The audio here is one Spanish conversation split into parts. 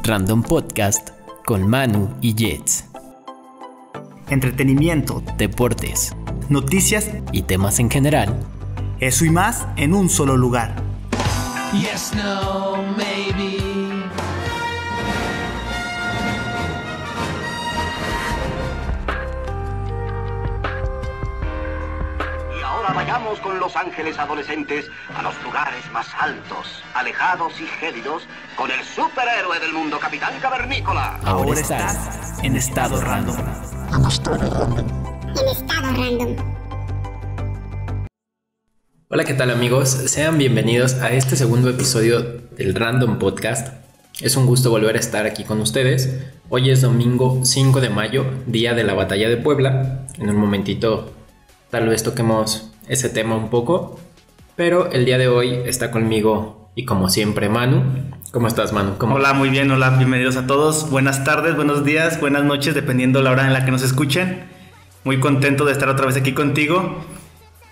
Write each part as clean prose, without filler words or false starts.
Random Podcast con Manu y Jets. Entretenimiento, Deportes noticias y temas en general. Eso y más en un solo lugar. Yes, no, maybe. Y ahora vayamos con los ángeles adolescentes a los lugares más altos, alejados y gélidos, con el superhéroe del mundo, Capitán Cavernícola. Ahora estás en estado random. En estado random. Hola, ¿qué tal amigos? Sean bienvenidos a este segundo episodio del Random Podcast. Es un gusto volver a estar aquí con ustedes. Hoy es domingo 5 de mayo, día de la Batalla de Puebla. En un momentito tal vez toquemos ese tema un poco, pero el día de hoy está conmigo y como siempre Manu. ¿Cómo estás, Manu? Hola, muy bien, hola, bienvenidos a todos. Buenas tardes, buenos días, buenas noches, dependiendo la hora en la que nos escuchen. Muy contento de estar otra vez aquí contigo.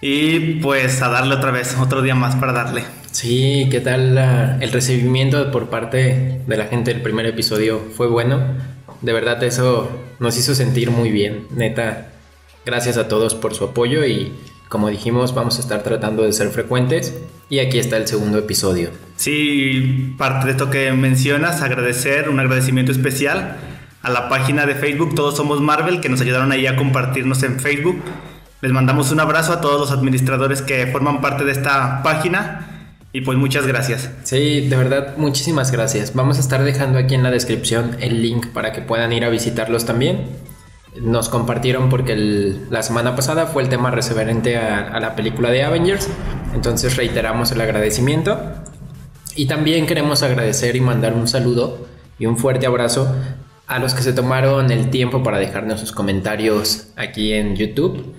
Y pues a darle otra vez, otro día más para darle. Sí, ¿qué tal el recibimiento por parte de la gente del primer episodio? Fue bueno. De verdad eso nos hizo sentir muy bien. Neta, gracias a todos por su apoyo y como dijimos vamos a estar tratando de ser frecuentes. Y aquí está el segundo episodio. Sí, parte de esto que mencionas, un agradecimiento especial a la página de Facebook Todos Somos Marvel, que nos ayudaron ahí a compartirnos en Facebook. Les mandamos un abrazo a todos los administradores que forman parte de esta página y pues muchas gracias. Sí, de verdad, muchísimas gracias. Vamos a estar dejando aquí en la descripción el link para que puedan ir a visitarlos también. Nos compartieron porque la semana pasada fue el tema referente a la película de Avengers, entonces reiteramos el agradecimiento. Y también queremos agradecer y mandar un saludo y un fuerte abrazo a los que se tomaron el tiempo para dejarnos sus comentarios aquí en YouTube,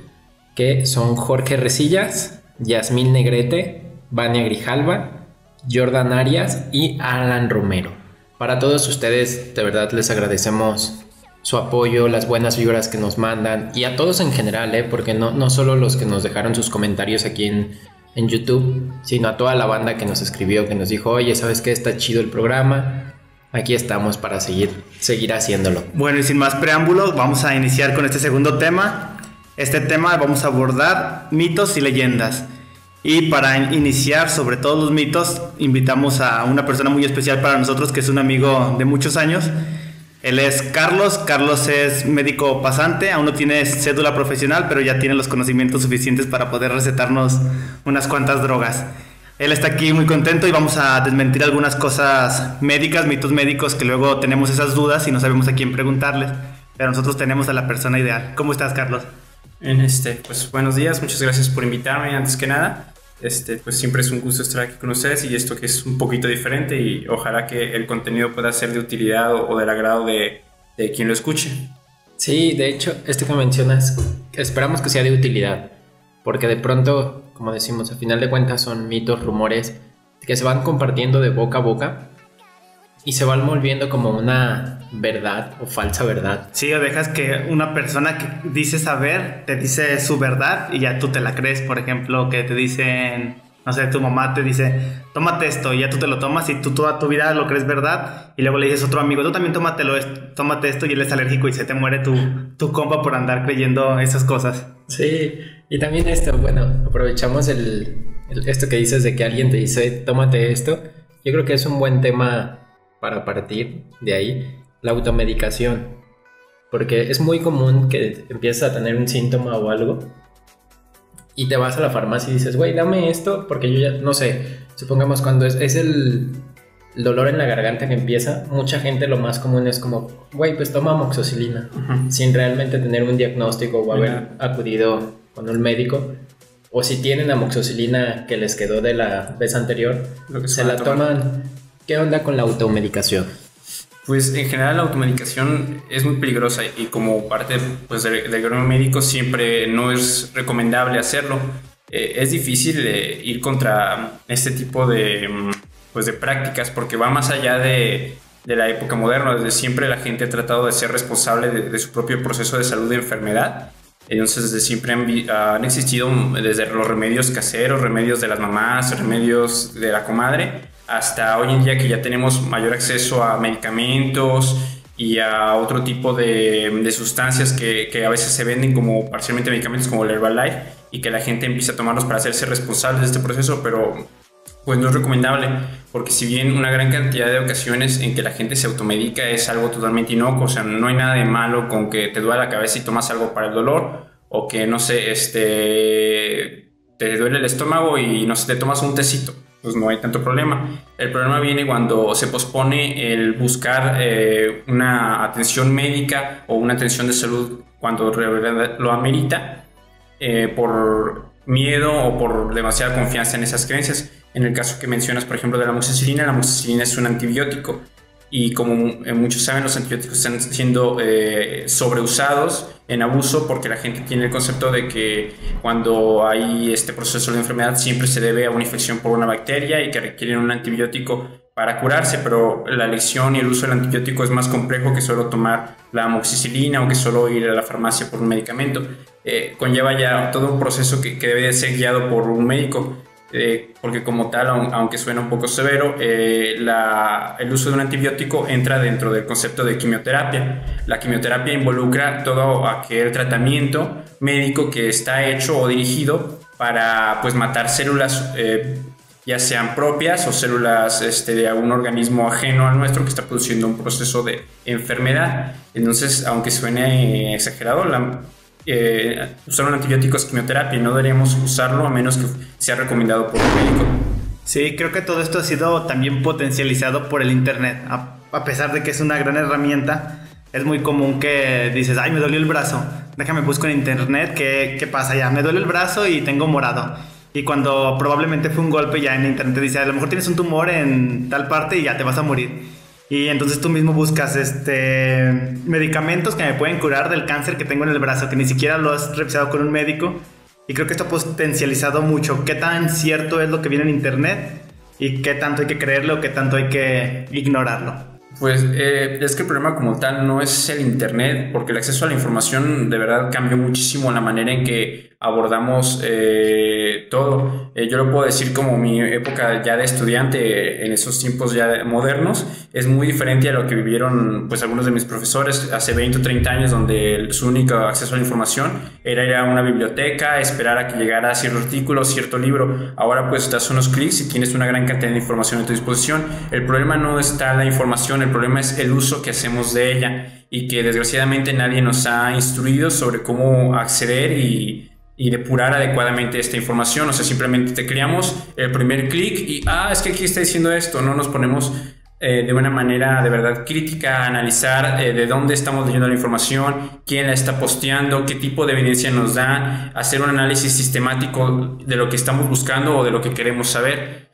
que son Jorge Resillas, Yasmín Negrete, Vania Grijalva, Jordan Arias y Alan Romero. Para todos ustedes, de verdad les agradecemos su apoyo, las buenas vibras que nos mandan y a todos en general, porque no solo los que nos dejaron sus comentarios aquí en YouTube, sino a toda la banda que nos escribió, que nos dijo, oye, ¿sabes qué? Está chido el programa. Aquí estamos para seguir haciéndolo. Bueno, y sin más preámbulos, vamos a iniciar con este segundo tema. Este tema vamos a abordar mitos y leyendas. Y para iniciar sobre todos los mitos, invitamos a una persona muy especial para nosotros, que es un amigo de muchos años. Él es Carlos. Carlos es médico pasante, aún no tiene cédula profesional, pero ya tiene los conocimientos suficientes para poder recetarnos unas cuantas drogas. Él está aquí muy contento y vamos a desmentir algunas cosas médicas, mitos médicos, que luego tenemos esas dudas y no sabemos a quién preguntarles. Pero nosotros tenemos a la persona ideal. ¿Cómo estás, Carlos? Pues buenos días, muchas gracias por invitarme antes que nada. Pues siempre es un gusto estar aquí con ustedes y esto que es un poquito diferente y ojalá que el contenido pueda ser de utilidad o del agrado de quien lo escuche. Sí, de hecho, esto que mencionas, esperamos que sea de utilidad, porque de pronto, como decimos, a final de cuentas son mitos, rumores que se van compartiendo de boca a boca y se van volviendo como una verdad o falsa verdad. Sí, o dejas que una persona que dice saber te dice su verdad y ya tú te la crees. Por ejemplo, que te dicen, no sé, tu mamá te dice, tómate esto, y ya tú te lo tomas y tú toda tu vida lo crees verdad. Y luego le dices a otro amigo, tú también tómate esto, y él es alérgico y se te muere tu compa por andar creyendo esas cosas. Sí, y también aprovechamos esto que dices de que alguien te dice, tómate esto. Yo creo que es un buen tema para partir de ahí, la automedicación, porque es muy común que empiezas a tener un síntoma o algo y te vas a la farmacia y dices, güey, dame esto, porque yo ya, no sé, supongamos cuando es el dolor en la garganta que empieza, mucha gente lo más común es como, güey, pues toma amoxicilina, sin realmente tener un diagnóstico o haber acudido con un médico, o si tienen amoxicilina que les quedó de la vez anterior, se la toman. ¿Qué onda con la automedicación? Pues en general la automedicación es muy peligrosa y como parte pues, del gremio médico siempre no es recomendable hacerlo. Es difícil ir contra este tipo de prácticas porque va más allá de la época moderna. Desde siempre la gente ha tratado de ser responsable de su propio proceso de salud y enfermedad. Entonces desde siempre han existido desde los remedios caseros, remedios de las mamás, remedios de la comadre, hasta hoy en día que ya tenemos mayor acceso a medicamentos y a otro tipo de sustancias que a veces se venden como parcialmente medicamentos como el Herbalife, y que la gente empieza a tomarlos para hacerse responsables de este proceso, pero pues no es recomendable, porque si bien una gran cantidad de ocasiones en que la gente se automedica es algo totalmente inocuo, o sea, no hay nada de malo con que te duele la cabeza y tomas algo para el dolor, o que no sé, te duele el estómago y no sé, te tomas un tecito, pues no hay tanto problema. El problema viene cuando se pospone el buscar una atención médica o una atención de salud cuando lo amerita, por miedo o por demasiada confianza en esas creencias. En el caso que mencionas, por ejemplo, de la amoxicilina es un antibiótico, y como muchos saben, los antibióticos están siendo sobreusados en abuso, porque la gente tiene el concepto de que cuando hay este proceso de enfermedad siempre se debe a una infección por una bacteria y que requieren un antibiótico para curarse, pero la elección y el uso del antibiótico es más complejo que solo tomar la amoxicilina o que solo ir a la farmacia por un medicamento. Conlleva ya todo un proceso que debe de ser guiado por un médico, porque como tal, aunque suena un poco severo, el uso de un antibiótico entra dentro del concepto de quimioterapia. La quimioterapia involucra todo aquel tratamiento médico que está hecho o dirigido para pues matar células, ya sean propias o células de algún organismo ajeno al nuestro que está produciendo un proceso de enfermedad. Entonces, aunque suene exagerado, usar un antibiótico es quimioterapia y no deberíamos usarlo a menos que sea recomendado por un médico. Sí, creo que todo esto ha sido también potencializado por el internet. A pesar de que es una gran herramienta, es muy común que dices, ay, me dolió el brazo, déjame busco en internet qué pasa ya, me duele el brazo y tengo morado. Y cuando probablemente fue un golpe, ya en internet te dice, a lo mejor tienes un tumor en tal parte y ya te vas a morir. Y entonces tú mismo buscas medicamentos que me pueden curar del cáncer que tengo en el brazo, que ni siquiera lo has revisado con un médico. Y creo que esto ha potencializado mucho qué tan cierto es lo que viene en internet y qué tanto hay que creerlo o qué tanto hay que ignorarlo. Pues es que el problema como tal no es el internet, porque el acceso a la información de verdad cambió muchísimo la manera en que abordamos todo. Yo lo puedo decir como mi época ya de estudiante en esos tiempos ya modernos es muy diferente a lo que vivieron pues algunos de mis profesores hace 20 o 30 años, donde su único acceso a la información era ir a una biblioteca, esperar a que llegara cierto artículo, cierto libro. Ahora pues das unos clics y tienes una gran cantidad de información a tu disposición. El problema no está en la información, el problema es el uso que hacemos de ella, y que desgraciadamente nadie nos ha instruido sobre cómo acceder y depurar adecuadamente esta información. O sea, simplemente te creamos el primer clic y es que aquí está diciendo esto. No nos ponemos de una manera de verdad crítica a analizar de dónde estamos leyendo la información, quién la está posteando, qué tipo de evidencia nos dan, hacer un análisis sistemático de lo que estamos buscando o de lo que queremos saber.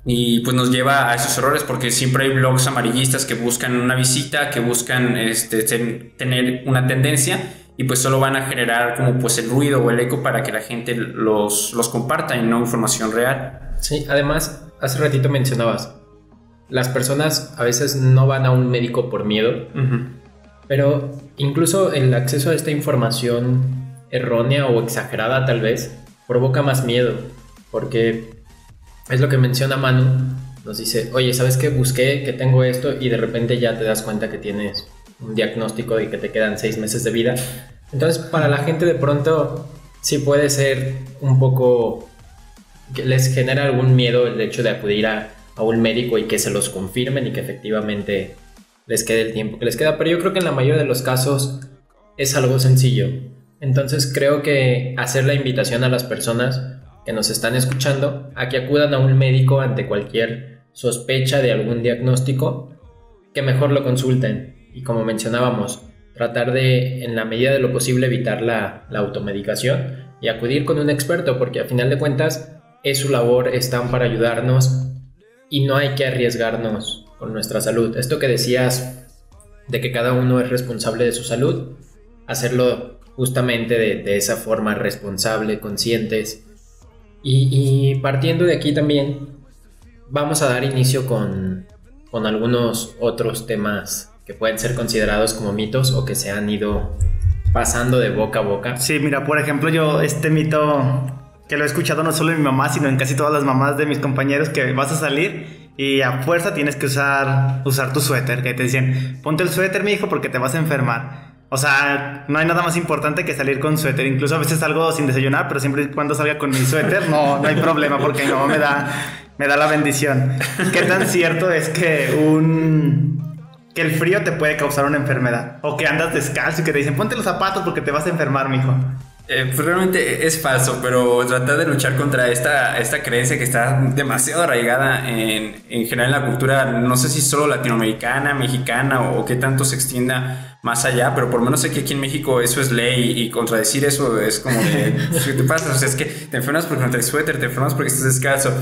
Y pues nos lleva a esos errores, porque siempre hay blogs amarillistas que buscan una visita, que buscan tener una tendencia, y pues solo van a generar como pues el ruido o el eco para que la gente los comparta y no información real. Sí, además, hace ratito mencionabas, las personas a veces no van a un médico por miedo, pero incluso el acceso a esta información errónea o exagerada tal vez provoca más miedo, porque es lo que menciona Manu, nos dice, oye, ¿sabes qué? Busqué que tengo esto, y de repente ya te das cuenta que tienes un diagnóstico y que te quedan 6 meses de vida. Entonces, para la gente de pronto sí puede ser un poco que les genera algún miedo el hecho de acudir a un médico y que se los confirmen y que efectivamente les quede el tiempo que les queda, pero yo creo que en la mayoría de los casos es algo sencillo. Entonces creo que hacer la invitación a las personas que nos están escuchando a que acudan a un médico ante cualquier sospecha de algún diagnóstico, que mejor lo consulten. Y como mencionábamos, tratar de, en la medida de lo posible, evitar la automedicación y acudir con un experto, porque a final de cuentas es su labor, están para ayudarnos y no hay que arriesgarnos con nuestra salud. Esto que decías de que cada uno es responsable de su salud, hacerlo justamente de esa forma responsable, conscientes. Y partiendo de aquí también vamos a dar inicio con algunos otros temas que pueden ser considerados como mitos o que se han ido pasando de boca a boca. Sí, mira, por ejemplo, yo este mito que lo he escuchado no solo en mi mamá, sino en casi todas las mamás de mis compañeros, que vas a salir y a fuerza tienes que usar tu suéter, que te dicen, ponte el suéter, mijo, porque te vas a enfermar. O sea, no hay nada más importante que salir con suéter. Incluso a veces salgo sin desayunar, pero siempre y cuando salga con mi suéter no hay problema, porque mi mamá me da la bendición. ¿Qué tan cierto es que el frío te puede causar una enfermedad? O que andas descalzo y que te dicen, ponte los zapatos porque te vas a enfermar, mijo. Pues realmente es falso, pero tratar de luchar contra esta creencia que está demasiado arraigada en general en la cultura, no sé si solo latinoamericana, mexicana o qué tanto se extienda más allá, pero por lo menos sé que aquí en México eso es ley y contradecir eso es como de, ¿qué te pasa? O sea, es que te enfermas porque no traes suéter, te enfermas porque estás descalzo.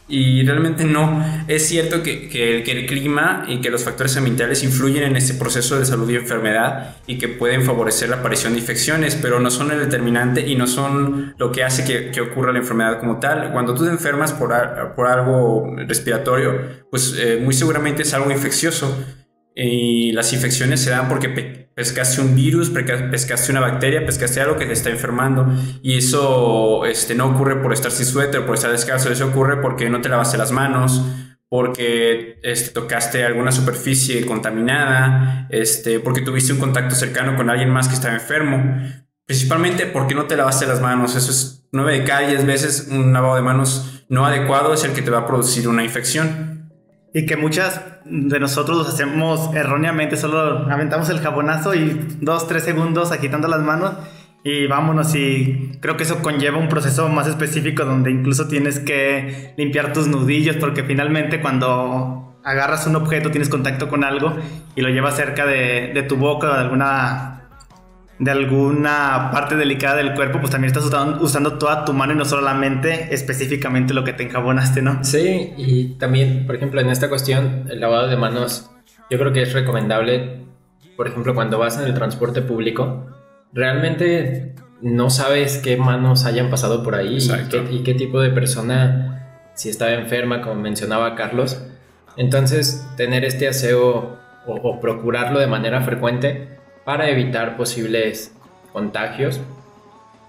Y realmente no. Es cierto que el clima y que los factores ambientales influyen en este proceso de salud y enfermedad y que pueden favorecer la aparición de infecciones, pero no son el determinante y no son lo que hace que ocurra la enfermedad como tal. Cuando tú te enfermas por algo respiratorio, pues muy seguramente es algo infeccioso. Y las infecciones se dan porque pescaste un virus, pescaste una bacteria, pescaste algo que te está enfermando. Y eso no ocurre por estar sin suéter, por estar descalzo. Eso ocurre porque no te lavaste las manos, porque tocaste alguna superficie contaminada, porque tuviste un contacto cercano con alguien más que estaba enfermo. Principalmente porque no te lavaste las manos. Eso es 9 de cada 10 veces un lavado de manos no adecuado es el que te va a producir una infección. Y que muchas de nosotros los hacemos erróneamente, solo aventamos el jabonazo y 2-3 segundos agitando las manos y vámonos. Y creo que eso conlleva un proceso más específico donde incluso tienes que limpiar tus nudillos, porque finalmente cuando agarras un objeto tienes contacto con algo y lo llevas cerca de tu boca o de alguna parte delicada del cuerpo, pues también estás usando toda tu mano y no solamente específicamente lo que te enjabonaste, ¿no? Sí, y también, por ejemplo, en esta cuestión, el lavado de manos, yo creo que es recomendable, por ejemplo, cuando vas en el transporte público, realmente no sabes qué manos hayan pasado por ahí y qué tipo de persona, si estaba enferma, como mencionaba Carlos. Entonces, tener este aseo o procurarlo de manera frecuente para evitar posibles contagios.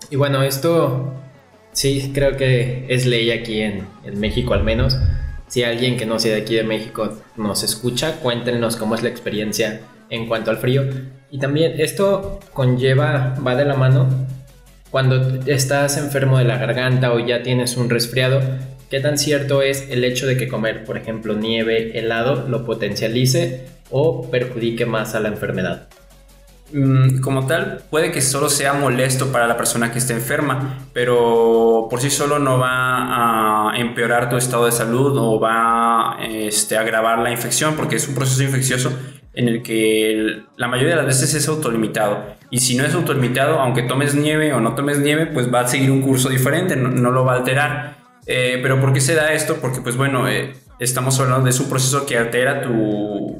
Y bueno, esto sí creo que es ley aquí en México al menos. Si alguien que no sea de aquí de México nos escucha, cuéntenos cómo es la experiencia en cuanto al frío. Y también esto va de la mano cuando estás enfermo de la garganta o ya tienes un resfriado. ¿Qué tan cierto es el hecho de que comer, por ejemplo, nieve, helado, lo potencialice o perjudique más a la enfermedad? Como tal, puede que solo sea molesto para la persona que esté enferma, pero por sí solo no va a empeorar tu estado de salud o va a agravar la infección, porque es un proceso infeccioso en el que la mayoría de las veces es autolimitado. Y si no es autolimitado, aunque tomes nieve o no tomes nieve, pues va a seguir un curso diferente, no lo va a alterar. Pero ¿por qué se da esto? Porque pues bueno, estamos hablando de un proceso que altera tu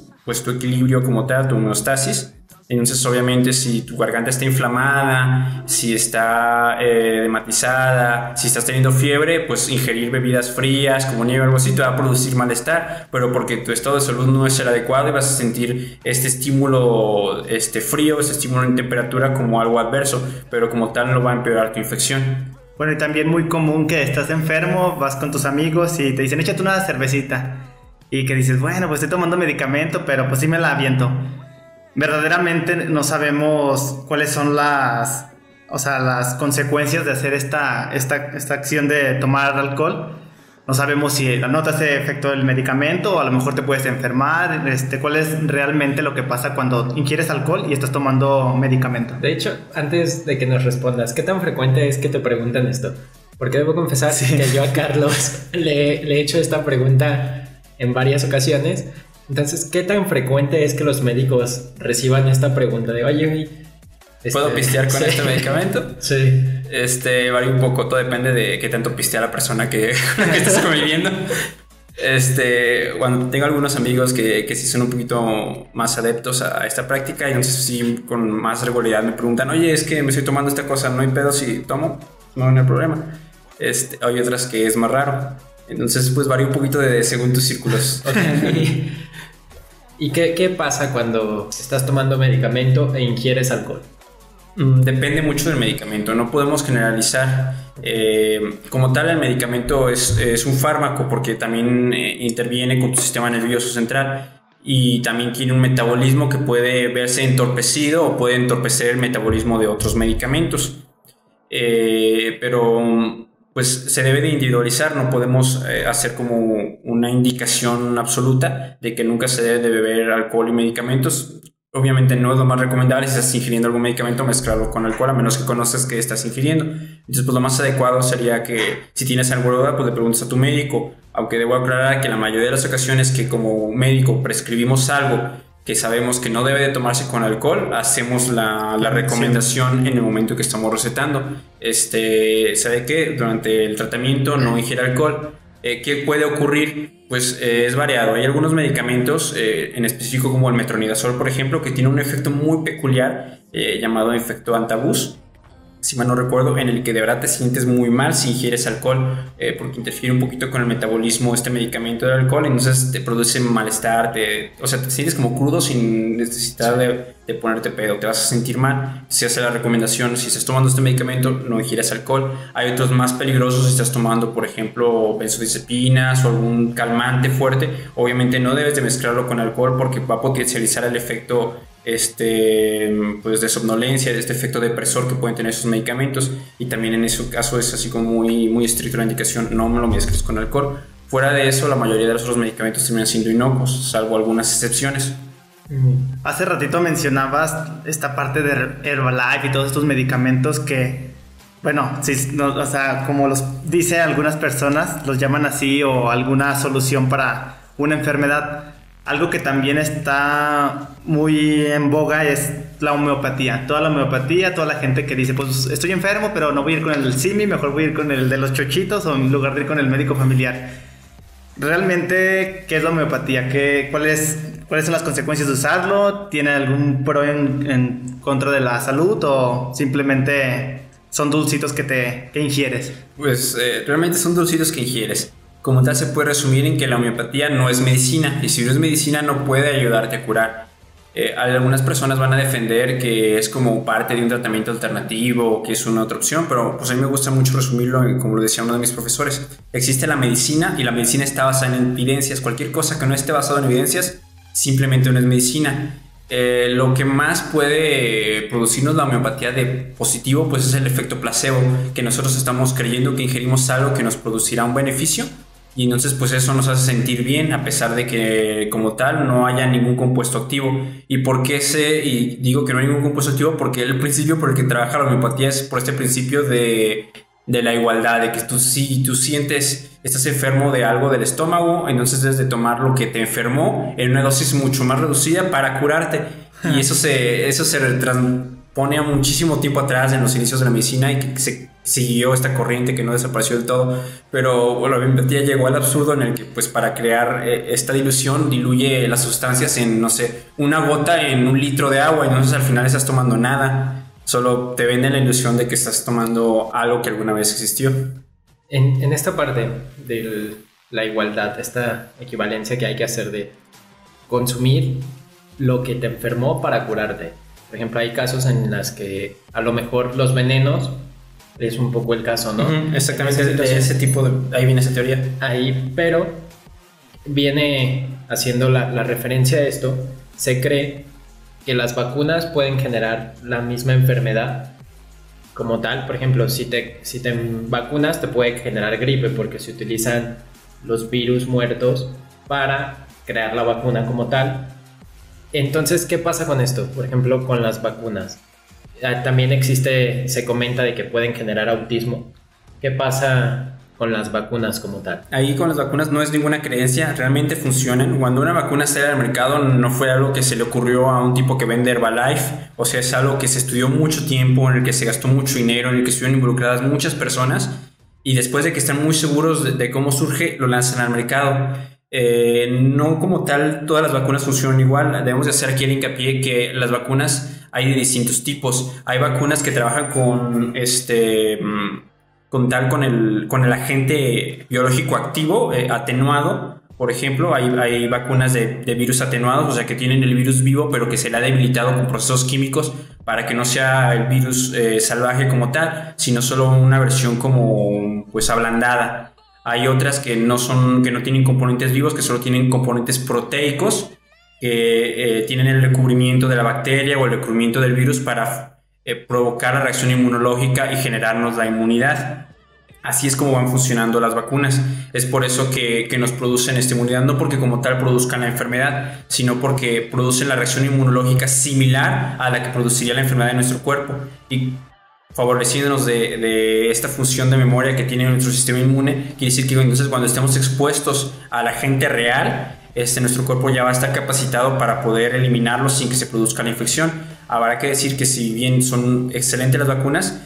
equilibrio como tal, tu homeostasis. Entonces obviamente si tu garganta está inflamada, si está edematizada, si estás teniendo fiebre, pues ingerir bebidas frías como nieve o algo así te va a producir malestar, pero porque tu estado de salud no es el adecuado y vas a sentir este estímulo frío, este estímulo en temperatura como algo adverso, pero como tal no va a empeorar tu infección. Bueno, y también muy común que estás enfermo, vas con tus amigos y te dicen échate una cervecita y que dices, bueno, pues estoy tomando medicamento, pero pues sí me la aviento. Verdaderamente no sabemos cuáles son las consecuencias de hacer esta acción de tomar alcohol. No sabemos si la nota hace efecto del medicamento o a lo mejor te puedes enfermar. ¿Cuál es realmente lo que pasa cuando ingieres alcohol y estás tomando medicamento? De hecho, antes de que nos respondas, ¿qué tan frecuente es que te preguntan esto? Porque debo confesar que yo a Carlos le he hecho esta pregunta en varias ocasiones. Entonces, ¿qué tan frecuente es que los médicos reciban esta pregunta de, oye, ¿puedo pistear con este medicamento? Sí. Varía un poco, todo depende de qué tanto pistea la persona con la que estás conviviendo. Cuando tengo algunos amigos que sí son un poquito más adeptos a esta práctica, y entonces sí con más regularidad me preguntan, oye, es que me estoy tomando esta cosa, ¿no hay pedo si tomo? No hay problema. Hay otras que es más raro. Entonces, pues varía un poquito según tus círculos. Okay. ¿Y qué pasa cuando estás tomando medicamento e ingieres alcohol? Depende mucho del medicamento, no podemos generalizar. Como tal, el medicamento es un fármaco porque también interviene con tu sistema nervioso central y también tiene un metabolismo que puede verse entorpecido o puede entorpecer el metabolismo de otros medicamentos. Pero pues se debe de individualizar, no podemos hacer como una indicación absoluta de que nunca se debe de beber alcohol y medicamentos. Obviamente no es lo más recomendable si estás ingiriendo algún medicamento mezclarlo con alcohol, a menos que conozcas que estás ingiriendo. Entonces pues lo más adecuado sería que si tienes alguna duda pues le preguntes a tu médico, aunque debo aclarar que la mayoría de las ocasiones que como médico prescribimos algo que sabemos que no debe de tomarse con alcohol, hacemos la recomendación en el momento que estamos recetando. ¿Sabe qué? Durante el tratamiento no ingiere alcohol. ¿Qué puede ocurrir? Pues es variado. Hay algunos medicamentos, en específico como el metronidazol, por ejemplo, que tiene un efecto muy peculiar llamado efecto antabús, si mal no recuerdo, en el que de verdad te sientes muy mal si ingieres alcohol, porque interfiere un poquito con el metabolismo este medicamento del alcohol, entonces te produce malestar, o sea, te sientes como crudo sin necesidad de ponerte pedo, te vas a sentir mal. Se hace la recomendación, si estás tomando este medicamento, no ingieras alcohol. Hay otros más peligrosos si estás tomando, por ejemplo, benzodiazepinas o algún calmante fuerte. Obviamente no debes de mezclarlo con alcohol porque va a potencializar el efecto pues de somnolencia, de este efecto depresor que pueden tener esos medicamentos, y también en ese caso es así como muy, muy estricto la indicación, no me lo mezcles con alcohol. Fuera de eso, la mayoría de los otros medicamentos terminan siendo inocuos, salvo algunas excepciones. Hace ratito mencionabas esta parte de Herbalife y todos estos medicamentos que, bueno, sí, no, o sea, como los dicen algunas personas, los llaman así, o alguna solución para una enfermedad. Algo que también está muy en boga es la homeopatía. Toda la homeopatía, toda la gente que dice, pues estoy enfermo, pero no voy a ir con el simi, mejor voy a ir con el de los chochitos, o en lugar de ir con el médico familiar. Realmente, ¿qué es la homeopatía? ¿Cuáles son las consecuencias de usarlo? ¿Tiene algún pro en contra de la salud, o simplemente son dulcitos que ingieres? Pues realmente son dulcitos que ingieres. Como tal, se puede resumir en que la homeopatía no es medicina, y si no es medicina no puede ayudarte a curar. Algunas personas van a defender que es como parte de un tratamiento alternativo, que es una otra opción, pero pues a mí me gusta mucho resumirlo como lo decía uno de mis profesores. Existe la medicina, y la medicina está basada en evidencias. Cualquier cosa que no esté basada en evidencias simplemente no es medicina. Lo que más puede producirnos la homeopatía de positivo pues es el efecto placebo, que nosotros estamos creyendo que ingerimos algo que nos producirá un beneficio, y entonces pues eso nos hace sentir bien a pesar de que como tal no haya ningún compuesto activo. ¿Y por qué y digo que no hay ningún compuesto activo? Porque el principio por el que trabaja la homeopatía es por este principio de la igualdad, de que si tú sientes, estás enfermo de algo del estómago, entonces debes de tomar lo que te enfermó en una dosis mucho más reducida para curarte. Y eso se transpone a muchísimo tiempo atrás, en los inicios de la medicina, y que se siguió esta corriente que no desapareció del todo. Pero bueno, la homeopatía llegó al absurdo en el que pues para crear esta dilución diluye las sustancias en, no sé, una gota en un litro de agua, y entonces al final estás tomando nada. Solo te venden la ilusión de que estás tomando algo que alguna vez existió. En esta parte de la igualdad, esta equivalencia que hay que hacer de consumir lo que te enfermó para curarte. Por ejemplo, hay casos en los que a lo mejor los venenos es un poco el caso, ¿no? Exactamente, de ese tipo ahí viene esa teoría. Ahí, pero viene haciendo la referencia a esto, se cree que las vacunas pueden generar la misma enfermedad como tal. Por ejemplo, si te vacunas te puede generar gripe porque se utilizan los virus muertos para crear la vacuna como tal. Entonces, ¿qué pasa con esto? Por ejemplo, con las vacunas. También se comenta de que pueden generar autismo. ¿Qué pasa con las vacunas como tal? Ahí con las vacunas no es ninguna creencia, realmente funcionan. Cuando una vacuna sale al mercado no fue algo que se le ocurrió a un tipo que vende Herbalife, o sea, es algo que se estudió mucho tiempo, en el que se gastó mucho dinero, en el que estuvieron involucradas muchas personas, y después de que están muy seguros de cómo surge, lo lanzan al mercado. No como tal todas las vacunas funcionan igual. Debemos de hacer aquí el hincapié que las vacunas hay de distintos tipos. Hay vacunas que trabajan con con el agente biológico activo atenuado, Por ejemplo, hay vacunas de virus atenuados, o sea, que tienen el virus vivo, pero que se le ha debilitado con procesos químicos para que no sea el virus salvaje como tal, sino solo una versión como pues ablandada. Hay otras que no tienen componentes vivos, que solo tienen componentes proteicos, que tienen el recubrimiento de la bacteria o el recubrimiento del virus para provocar la reacción inmunológica y generarnos la inmunidad. Así es como van funcionando las vacunas. Es por eso que nos producen esta inmunidad, no porque como tal produzcan la enfermedad, sino porque producen la reacción inmunológica similar a la que produciría la enfermedad en nuestro cuerpo, y favoreciéndonos de esta función de memoria que tiene nuestro sistema inmune. Quiere decir que entonces cuando estemos expuestos al agente real, nuestro cuerpo ya va a estar capacitado para poder eliminarlo sin que se produzca la infección. Habrá que decir que si bien son excelentes las vacunas,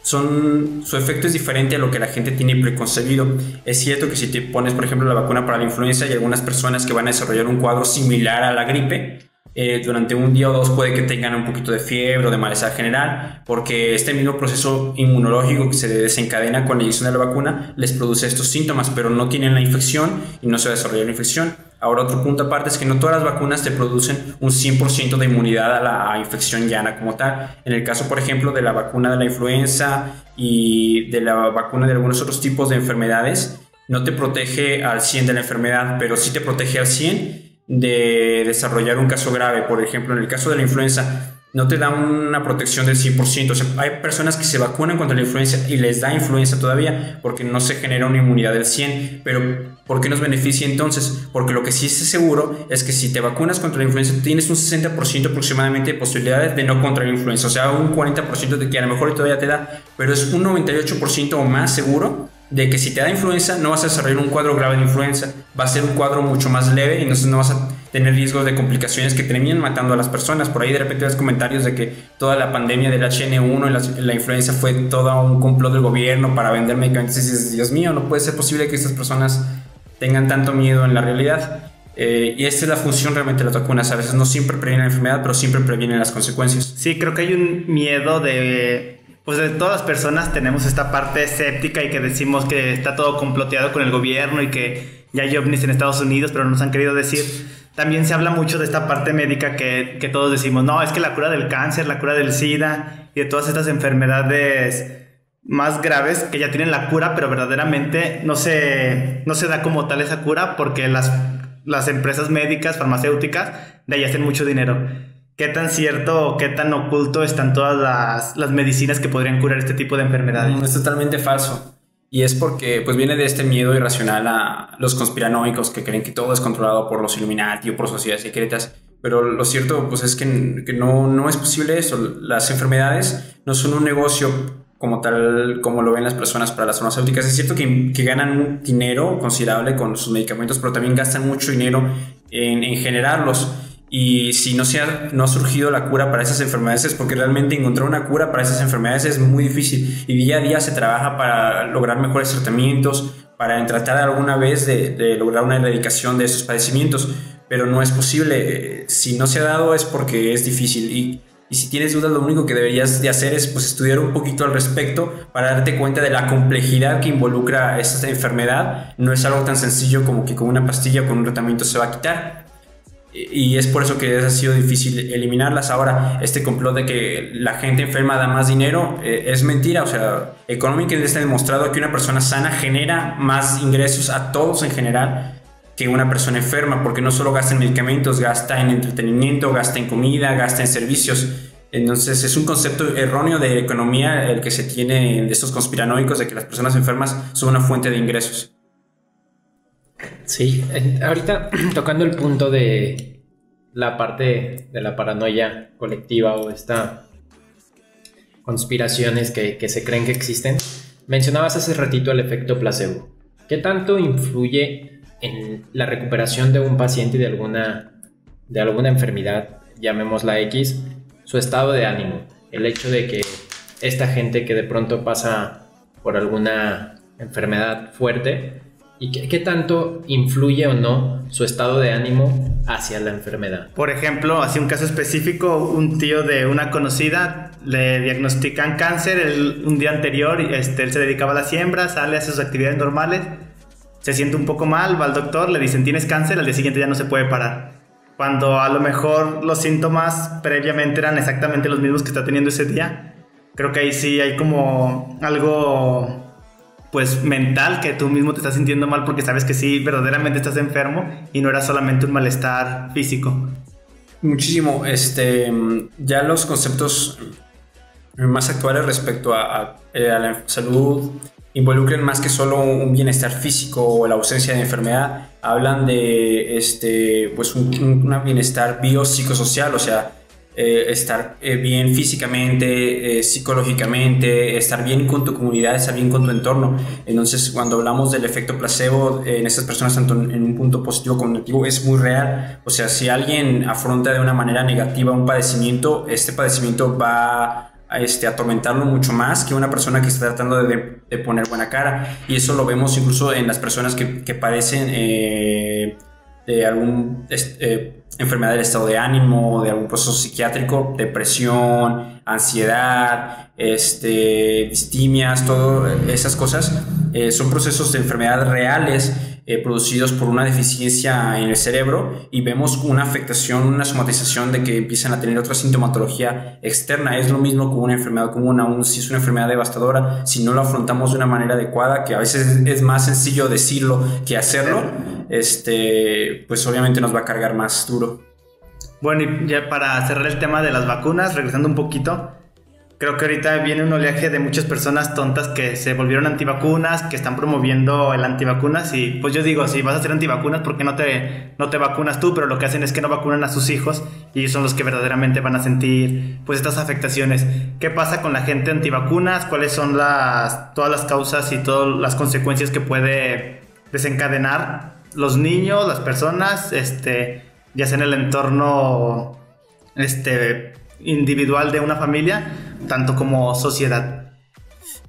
su efecto es diferente a lo que la gente tiene preconcebido. Es cierto que si te pones, por ejemplo, la vacuna para la influenza, hay algunas personas que van a desarrollar un cuadro similar a la gripe. Durante un día o dos puede que tengan un poquito de fiebre o de malestar general, porque este mismo proceso inmunológico que se desencadena con la inyección de la vacuna les produce estos síntomas, pero no tienen la infección y no se desarrolla la infección. Ahora, otro punto aparte es que no todas las vacunas te producen un 100% de inmunidad a la infección llana como tal. En el caso, por ejemplo, de la vacuna de la influenza y de la vacuna de algunos otros tipos de enfermedades, no te protege al 100% de la enfermedad, pero sí te protege al 100% de desarrollar un caso grave. Por ejemplo, en el caso de la influenza, no te da una protección del 100%. O sea, hay personas que se vacunan contra la influenza y les da influenza todavía porque no se genera una inmunidad del 100%. Pero ¿por qué nos beneficia entonces? Porque lo que sí es seguro es que si te vacunas contra la influenza tienes un 60% aproximadamente de posibilidades de no contraer influenza. O sea, un 40% de que a lo mejor todavía te da, pero es un 98% o más seguro de que si te da influenza no vas a desarrollar un cuadro grave de influenza, va a ser un cuadro mucho más leve y entonces no vas a tener riesgos de complicaciones que terminan matando a las personas. Por ahí de repente ves comentarios de que toda la pandemia del HN1 y la influenza fue todo un complot del gobierno para vender medicamentos, y dices, Dios mío, no puede ser posible que estas personas tengan tanto miedo en la realidad. Y esta es la función realmente de las vacunas. A veces no siempre previenen la enfermedad, pero siempre previenen las consecuencias. Sí, creo que hay un miedo de todas las personas tenemos esta parte escéptica y que decimos que está todo comploteado con el gobierno y que ya hay ovnis en Estados Unidos, pero no nos han querido decir. También se habla mucho de esta parte médica que todos decimos, no, es que la cura del cáncer, la cura del SIDA y de todas estas enfermedades más graves que ya tienen la cura, pero verdaderamente no se da como tal esa cura porque las empresas médicas, farmacéuticas, de ahí hacen mucho dinero. ¿Qué tan cierto o qué tan oculto están todas las medicinas que podrían curar este tipo de enfermedades? Es totalmente falso. Y es porque pues viene de este miedo irracional a los conspiranoicos que creen que todo es controlado por los Illuminati o por sociedades secretas. Pero lo cierto pues es que no es posible eso. Las enfermedades no son un negocio como tal, como lo ven las personas para las farmacéuticas. Es cierto que ganan un dinero considerable con sus medicamentos, pero también gastan mucho dinero en generarlos. Y si no ha surgido la cura para esas enfermedades es porque realmente encontrar una cura para esas enfermedades es muy difícil. Y día a día se trabaja para lograr mejores tratamientos, para tratar alguna vez de lograr una erradicación de esos padecimientos. Pero no es posible. Si no se ha dado es porque es difícil. Y si tienes dudas, lo único que deberías de hacer es pues, estudiar un poquito al respecto para darte cuenta de la complejidad que involucra esta enfermedad. No es algo tan sencillo como que con una pastilla o con un tratamiento se va a quitar. Y es por eso que ha sido difícil eliminarlas. Ahora, este complot de que la gente enferma da más dinero es mentira. O sea, económicamente está demostrado que una persona sana genera más ingresos a todos en general que una persona enferma, porque no solo gasta en medicamentos, gasta en entretenimiento, gasta en comida, gasta en servicios. Entonces es un concepto erróneo de economía el que se tiene de estos conspiranoicos de que las personas enfermas son una fuente de ingresos. Sí, ahorita tocando el punto de la parte de la paranoia colectiva o esta conspiraciones que se creen que existen, mencionabas hace ratito el efecto placebo. ¿Qué tanto influye en la recuperación de un paciente de alguna enfermedad, llamémosla X, su estado de ánimo? El hecho de que esta gente que de pronto pasa por alguna enfermedad fuerte, ¿y qué tanto influye o no su estado de ánimo hacia la enfermedad? Por ejemplo, así un caso específico, un tío de una conocida le diagnostican cáncer un día anterior, él se dedicaba a la siembra, sale a sus actividades normales se siente un poco mal, va al doctor, le dicen tienes cáncer, al día siguiente ya no se puede parar. Cuando a lo mejor los síntomas previamente eran exactamente los mismos que está teniendo ese día. Creo que ahí sí hay como algo pues mental, que tú mismo te estás sintiendo mal porque sabes que sí, verdaderamente estás enfermo y no era solamente un malestar físico. Muchísimo. Ya los conceptos más actuales respecto a la salud involucran más que solo un bienestar físico o la ausencia de enfermedad. Hablan de pues un bienestar biopsicosocial, o sea, estar bien físicamente, psicológicamente, estar bien con tu comunidad, estar bien con tu entorno. Entonces, cuando hablamos del efecto placebo en estas personas, tanto en un punto positivo como negativo, es muy real. O sea, si alguien afronta de una manera negativa un padecimiento, este padecimiento va a atormentarlo mucho más que una persona que está tratando de poner buena cara. Y eso lo vemos incluso en las personas que padecen de algún enfermedad del estado de ánimo, de algún proceso psiquiátrico, depresión, ansiedad, distimias, todas esas cosas son procesos de enfermedad reales producidos por una deficiencia en el cerebro, y vemos una afectación, una somatización de que empiezan a tener otra sintomatología externa. Es lo mismo con una enfermedad común, aún si es una enfermedad devastadora, si no lo afrontamos de una manera adecuada, que a veces es más sencillo decirlo que hacerlo, pues obviamente nos va a cargar más duro. Bueno, y ya para cerrar el tema de las vacunas, regresando un poquito, creo que ahorita viene un oleaje de muchas personas tontas que se volvieron antivacunas, que están promoviendo el antivacunas, y pues yo digo, si vas a ser antivacunas, ¿por qué no te vacunas tú? Pero lo que hacen es que no vacunan a sus hijos, y ellos son los que verdaderamente van a sentir pues estas afectaciones. ¿Qué pasa con la gente antivacunas? ¿Cuáles son todas las causas y todas las consecuencias que puede desencadenar los niños, las personas, ya sea en el entorno individual de una familia, tanto como sociedad?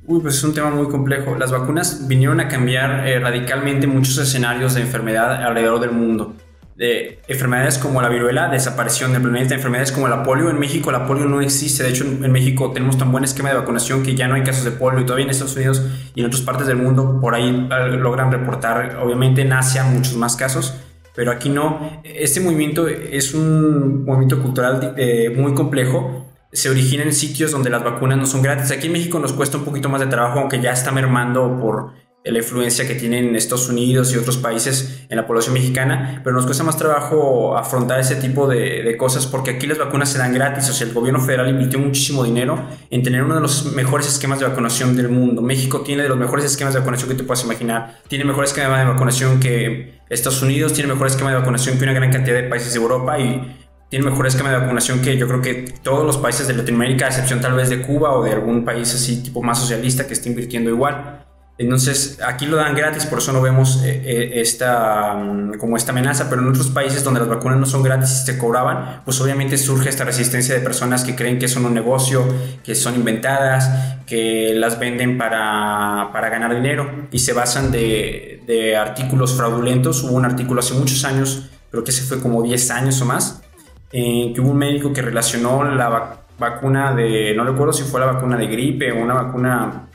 Pues es un tema muy complejo. Las vacunas vinieron a cambiar radicalmente muchos escenarios de enfermedad alrededor del mundo. De enfermedades como la viruela desaparecieron del planeta. Enfermedades como la polio, en México la polio no existe. De hecho, en México tenemos tan buen esquema de vacunación que ya no hay casos de polio, y todavía en Estados Unidos y en otras partes del mundo por ahí logran reportar, obviamente en Asia, muchos más casos, pero aquí no. Este movimiento es un movimiento cultural muy complejo. Se origina en sitios donde las vacunas no son gratis. Aquí en México nos cuesta un poquito más de trabajo, aunque ya está mermando por la influencia que tienen Estados Unidos y otros países en la población mexicana, pero nos cuesta más trabajo afrontar ese tipo de cosas, porque aquí las vacunas se dan gratis. O sea, el gobierno federal invirtió muchísimo dinero en tener uno de los mejores esquemas de vacunación del mundo. México tiene de los mejores esquemas de vacunación que te puedas imaginar. Tiene mejor esquema de vacunación que Estados Unidos, tiene mejor esquema de vacunación que una gran cantidad de países de Europa, y tiene mejor esquema de vacunación que yo creo que todos los países de Latinoamérica, a excepción tal vez de Cuba o de algún país así tipo más socialista que esté invirtiendo igual. Entonces aquí lo dan gratis, por eso no vemos esta amenaza. Pero en otros países donde las vacunas no son gratis y se cobraban, pues obviamente surge esta resistencia de personas que creen que son un negocio, que son inventadas, que las venden para ganar dinero, y se basan de artículos fraudulentos. Hubo un artículo hace muchos años, creo que se fue como 10 años o más, que hubo un médico que relacionó la vacuna no recuerdo si fue la vacuna de gripe o una vacuna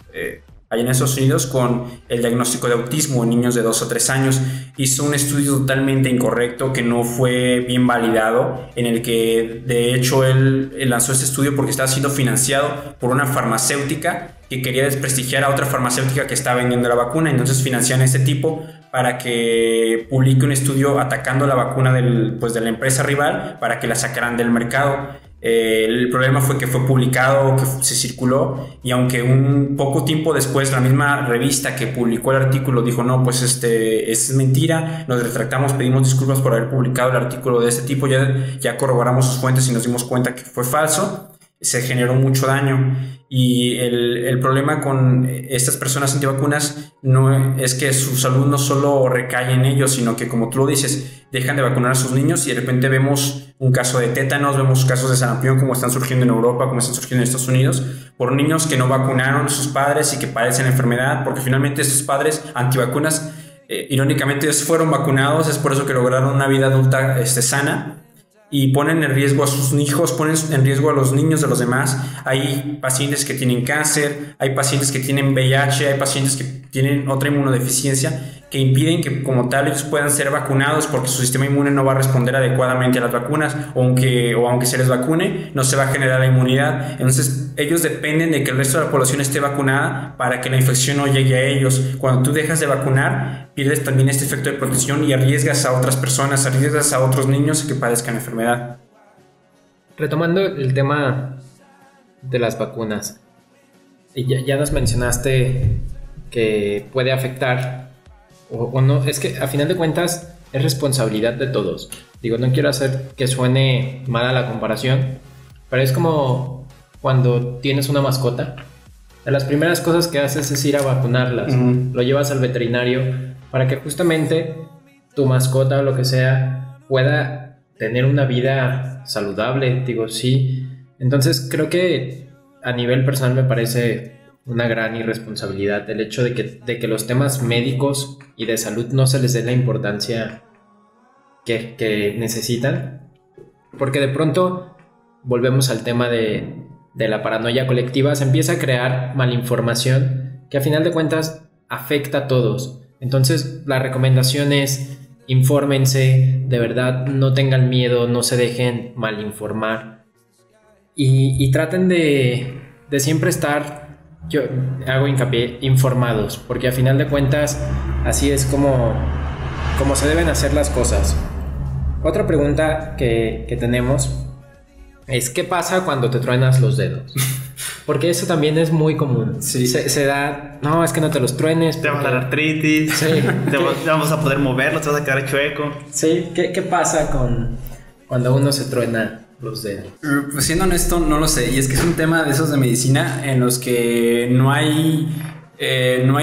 allá en Estados Unidos con el diagnóstico de autismo en niños de 2 o 3 años. Hizo un estudio totalmente incorrecto que no fue bien validado, en el que de hecho él lanzó este estudio porque estaba siendo financiado por una farmacéutica que quería desprestigiar a otra farmacéutica que estaba vendiendo la vacuna. Entonces financian a este tipo para que publique un estudio atacando la vacuna de la empresa rival para que la sacaran del mercado. El problema fue que fue publicado, que se circuló, y aunque un poco tiempo después la misma revista que publicó el artículo dijo no, pues es mentira, nos retractamos, pedimos disculpas por haber publicado el artículo de este tipo, ya corroboramos sus fuentes y nos dimos cuenta que fue falso, se generó mucho daño. Y el problema con estas personas antivacunas no es que su salud no solo recae en ellos, sino que, como tú lo dices, dejan de vacunar a sus niños, y de repente vemos un caso de tétanos, vemos casos de sarampión como están surgiendo en Europa, como están surgiendo en Estados Unidos, por niños que no vacunaron a sus padres y que padecen la enfermedad, porque finalmente estos padres antivacunas, irónicamente, fueron vacunados. Es por eso que lograron una vida adulta sana. y ponen en riesgo a sus hijos, ponen en riesgo a los niños de los demás. Hay pacientes que tienen cáncer, hay pacientes que tienen VIH, hay pacientes que tienen otra inmunodeficiencia que impiden que como tal ellos puedan ser vacunados porque su sistema inmune no va a responder adecuadamente a las vacunas, o aunque se les vacune no se va a generar la inmunidad. Entonces ellos dependen de que el resto de la población esté vacunada para que la infección no llegue a ellos. Cuando tú dejas de vacunar, pierdes también este efecto de protección y arriesgas a otras personas, arriesgas a otros niños que padezcan la enfermedad. Retomando el tema de las vacunas, ya nos mencionaste que puede afectar o no, es que a final de cuentas es responsabilidad de todos. Digo, no quiero hacer que suene mala la comparación, pero es como cuando tienes una mascota. De las primeras cosas que haces es ir a vacunarlas. Lo llevas al veterinario para que justamente tu mascota o lo que sea pueda tener una vida saludable. Digo, sí. Entonces creo que a nivel personal me parece una gran irresponsabilidad el hecho de que los temas médicos y de salud no se les dé la importancia que necesitan, porque de pronto volvemos al tema de la paranoia colectiva. Se empieza a crear malinformación que a final de cuentas afecta a todos. Entonces la recomendación es: infórmense, de verdad, no tengan miedo, no se dejen malinformar y traten de siempre estar, yo hago hincapié, informados, porque a final de cuentas así es como se deben hacer las cosas. Otra pregunta que tenemos es: ¿qué pasa cuando te truenas los dedos? Porque eso también es muy común. Sí. Se da, no, es que no te los truenes. Te va a dar artritis, Sí. te vamos a poder moverlo, te vas a quedar chueco. Sí, ¿qué pasa cuando uno se truena los dedos? Pues siendo honesto, no lo sé. Y es que es un tema de esos de medicina en los que no hay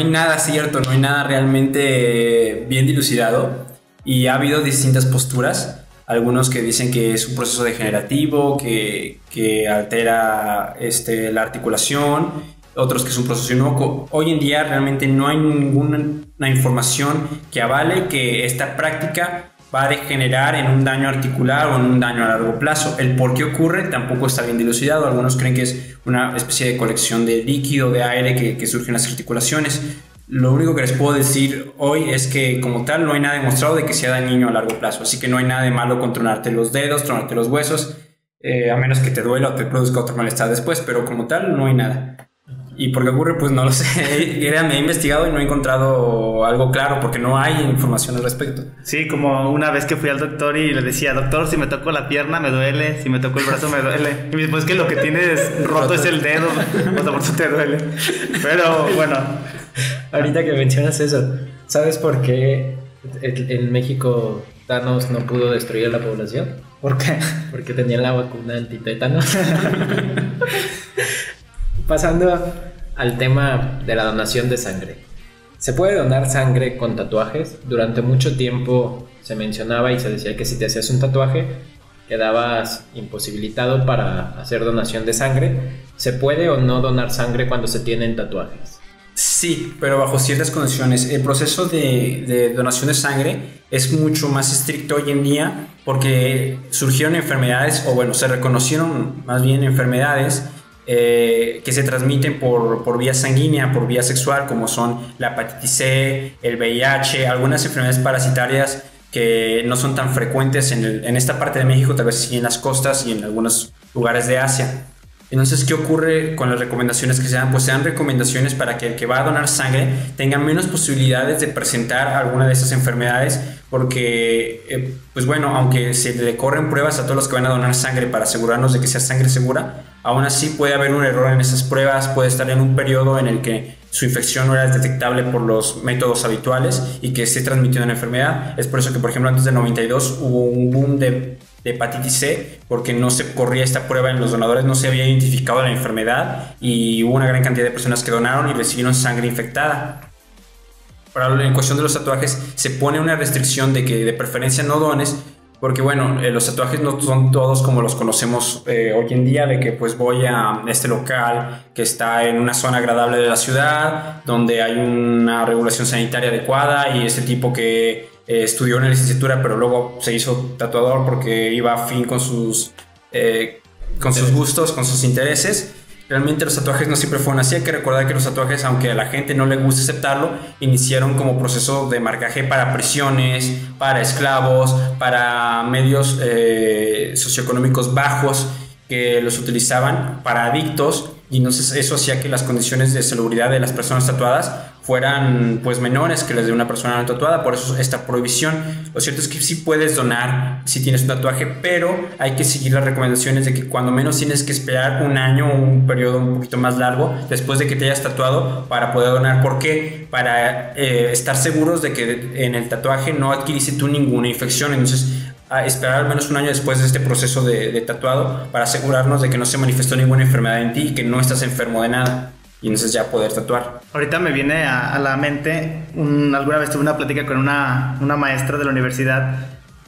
nada cierto, no hay nada realmente bien dilucidado. Y ha habido distintas posturas. Algunos que dicen que es un proceso degenerativo, que altera la articulación. Otros que es un proceso inocuo. Hoy en día realmente no hay ninguna información que avale que esta práctica va a degenerar en un daño articular o en un daño a largo plazo. El por qué ocurre tampoco está bien dilucidado. Algunos creen que es una especie de colección de líquido, de aire que surge en las articulaciones. Lo único que les puedo decir hoy es que como tal no hay nada demostrado de que sea dañino a largo plazo. Así que no hay nada de malo con tronarte los dedos, tronarte los huesos, a menos que te duela o te produzca otro malestar después, pero como tal no hay nada. ¿Y por qué ocurre? Pues no lo sé. Me he investigado y no he encontrado algo claro porque no hay información al respecto. Sí, como una vez que fui al doctor y le decía: doctor, si me toco la pierna me duele, si me toco el brazo me duele. Y me dijo: pues que lo que tienes roto es el dedo, o sea, por eso te duele. Pero bueno. Ahorita que mencionas eso, ¿sabes por qué en México Thanos no pudo destruir a la población? ¿Por qué? Porque tenían la vacuna antitétanos. Pasando al tema de la donación de sangre. ¿Se puede donar sangre con tatuajes? Durante mucho tiempo se mencionaba y se decía que si te hacías un tatuaje quedabas imposibilitado para hacer donación de sangre. ¿Se puede o no donar sangre cuando se tienen tatuajes? Sí, pero bajo ciertas condiciones. El proceso de donación de sangre es mucho más estricto hoy en día porque surgieron enfermedades, o bueno, se reconocieron más bien enfermedades que se transmiten por vía sanguínea, por vía sexual, como son la hepatitis C, el VIH, algunas enfermedades parasitarias que no son tan frecuentes en esta parte de México, tal vez sí en las costas y en algunos lugares de Asia. Entonces, ¿qué ocurre con las recomendaciones que se dan? Pues se dan recomendaciones para que el que va a donar sangre tenga menos posibilidades de presentar alguna de esas enfermedades, porque, pues bueno, aunque se le corren pruebas a todos los que van a donar sangre para asegurarnos de que sea sangre segura, aún así puede haber un error en esas pruebas, puede estar en un periodo en el que su infección no era detectable por los métodos habituales y que esté transmitiendo una enfermedad. Es por eso que, por ejemplo, antes del 92 hubo un boom de hepatitis C, porque no se corría esta prueba en los donadores, no se había identificado la enfermedad y hubo una gran cantidad de personas que donaron y recibieron sangre infectada. Ahora, en cuestión de los tatuajes, se pone una restricción de que de preferencia no dones, porque bueno, los tatuajes no son todos como los conocemos hoy en día, de que pues voy a este local que está en una zona agradable de la ciudad, donde hay una regulación sanitaria adecuada y este tipo que estudió una licenciatura, pero luego se hizo tatuador porque iba afín con sus gustos, con sus intereses. Realmente los tatuajes no siempre fueron así. Hay que recordar que los tatuajes, aunque a la gente no le guste aceptarlo, iniciaron como proceso de marcaje para prisiones, para esclavos, para medios socioeconómicos bajos que los utilizaban para adictos, y entonces eso hacía que las condiciones de salubridad de las personas tatuadas fueran pues menores que las de una persona no tatuada. Por eso esta prohibición. Lo cierto es que sí puedes donar si tienes un tatuaje, pero hay que seguir las recomendaciones de que cuando menos tienes que esperar un año o un periodo un poquito más largo después de que te hayas tatuado para poder donar. ¿Por qué? Para estar seguros de que en el tatuaje no adquiriste tú ninguna infección. Entonces a esperar al menos un año después de este proceso de tatuado para asegurarnos de que no se manifestó ninguna enfermedad en ti y que no estás enfermo de nada, y entonces ya poder tatuar. Ahorita me viene a la mente, alguna vez tuve una plática con una maestra de la universidad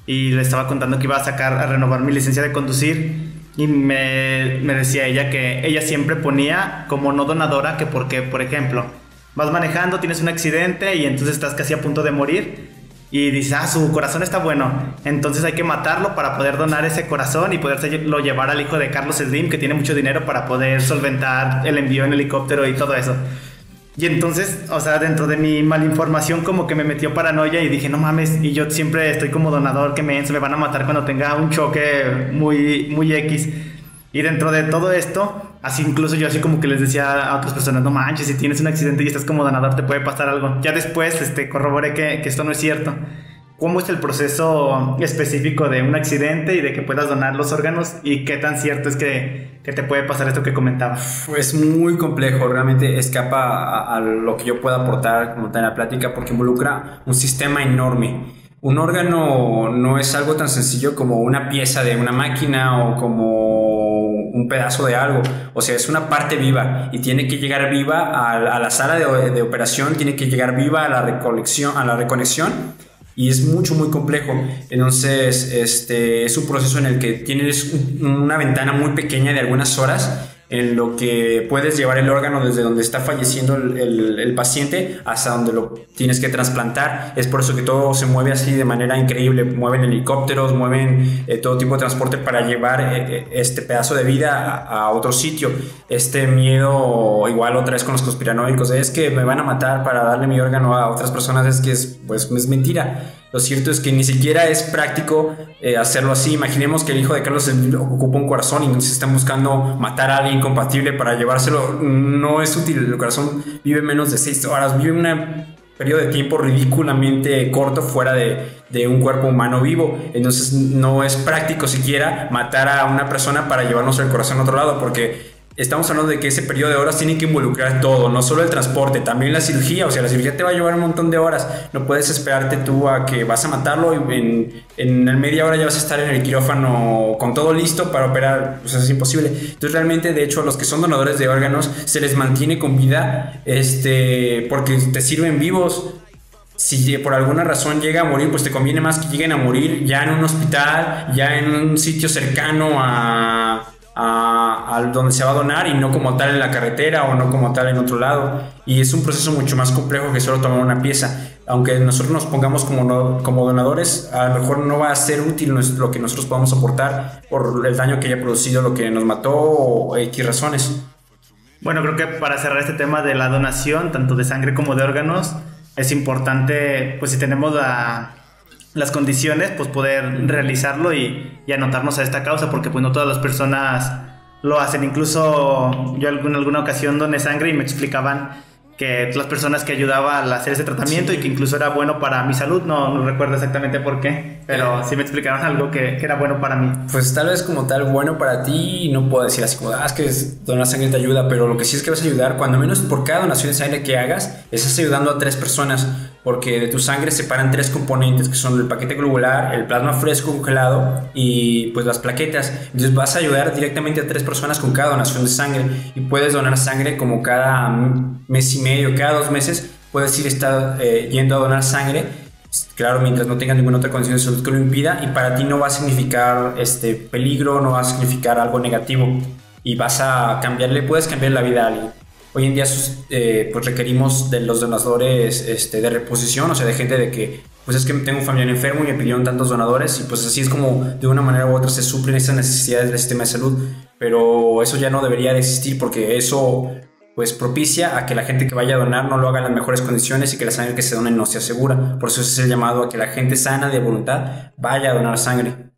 y le estaba contando que iba a renovar mi licencia de conducir, y me decía ella que ella siempre ponía como no donadora, que porque, por ejemplo, vas manejando, tienes un accidente y entonces estás casi a punto de morir, y dices, su corazón está bueno, entonces hay que matarlo para poder donar ese corazón y podérselo llevar al hijo de Carlos Slim, que tiene mucho dinero, para poder solventar el envío en helicóptero y todo eso. Y entonces, o sea, dentro de mi malinformación como que me metió paranoia y dije, no mames, y yo siempre estoy como donador, que me van a matar cuando tenga un choque muy, muy X. Y dentro de todo esto, así incluso yo así como que les decía a otras personas, no manches, si tienes un accidente y estás como donador te puede pasar algo. Ya después corroboré que esto no es cierto. ¿Cómo es el proceso específico de un accidente y de que puedas donar los órganos? ¿Y qué tan cierto es que te puede pasar esto que comentaba? Es muy complejo, realmente escapa a lo que yo pueda aportar como tal en la plática, porque involucra un sistema enorme. Un órgano no es algo tan sencillo como una pieza de una máquina o como un pedazo de algo. O sea, es una parte viva y tiene que llegar viva a la sala de operación, tiene que llegar viva a la reconexión, y es muy complejo. Entonces es un proceso en el que tienes una ventana muy pequeña de algunas horas en lo que puedes llevar el órgano desde donde está falleciendo el paciente hasta donde lo tienes que trasplantar. Es por eso que todo se mueve así de manera increíble. Mueven helicópteros, mueven todo tipo de transporte para llevar este pedazo de vida a otro sitio. Este miedo, igual otra vez con los conspiranoicos, es que me van a matar para darle mi órgano a otras personas, es que es mentira. Lo cierto es que ni siquiera es práctico hacerlo así. Imaginemos que el hijo de Carlos ocupa un corazón y entonces están buscando matar a alguien compatible para llevárselo. No es útil. El corazón vive menos de 6 horas, vive un periodo de tiempo ridículamente corto fuera de un cuerpo humano vivo. Entonces no es práctico siquiera matar a una persona para llevarnos el corazón a otro lado, porque estamos hablando de que ese periodo de horas tiene que involucrar todo, no solo el transporte, también la cirugía. O sea, la cirugía te va a llevar un montón de horas. No puedes esperarte tú a que vas a matarlo y en media hora ya vas a estar en el quirófano con todo listo para operar. Pues es imposible. Entonces realmente, de hecho, a los que son donadores de órganos se les mantiene con vida porque te sirven vivos. Si por alguna razón llega a morir, pues te conviene más que lleguen a morir ya en un hospital, ya en un sitio cercano a donde se va a donar, y no como tal en la carretera o no como tal en otro lado. Y es un proceso mucho más complejo que solo tomar una pieza. Aunque nosotros nos pongamos como donadores, a lo mejor no va a ser útil lo que nosotros podamos aportar por el daño que haya producido lo que nos mató o X razones. Bueno, creo que para cerrar este tema de la donación, tanto de sangre como de órganos, es importante, pues si tenemos las condiciones, pues poder realizarlo y anotarnos a esta causa, porque pues no todas las personas lo hacen. Incluso yo en alguna ocasión doné sangre y me explicaban que las personas que ayudaba al hacer ese tratamiento, sí, y que incluso era bueno para mi salud, no recuerdo exactamente por qué, pero sí me explicaron algo que era bueno para mí. Pues tal vez como tal bueno para ti, no puedo decir así como, es que donar sangre te ayuda, pero lo que sí es que vas a ayudar, cuando menos por cada donación de sangre que hagas, estás ayudando a 3 personas, porque de tu sangre separan 3 componentes, que son el paquete globular, el plasma fresco congelado y pues las plaquetas. Entonces vas a ayudar directamente a 3 personas con cada donación de sangre, y puedes donar sangre como cada mes y medio, cada 2 meses puedes ir yendo a donar sangre. Claro, mientras no tengas ninguna otra condición de salud que lo impida, y para ti no va a significar peligro, no va a significar algo negativo, y puedes cambiar la vida a alguien. Hoy en día pues requerimos de los donadores de reposición, o sea, de gente de que pues es que tengo un familiar enfermo y me pidieron tantos donadores, y pues así es como de una manera u otra se suplen esas necesidades del sistema de salud. Pero eso ya no debería de existir, porque eso pues propicia a que la gente que vaya a donar no lo haga en las mejores condiciones y que la sangre que se done no sea segura. Por eso es el llamado a que la gente sana de voluntad vaya a donar sangre.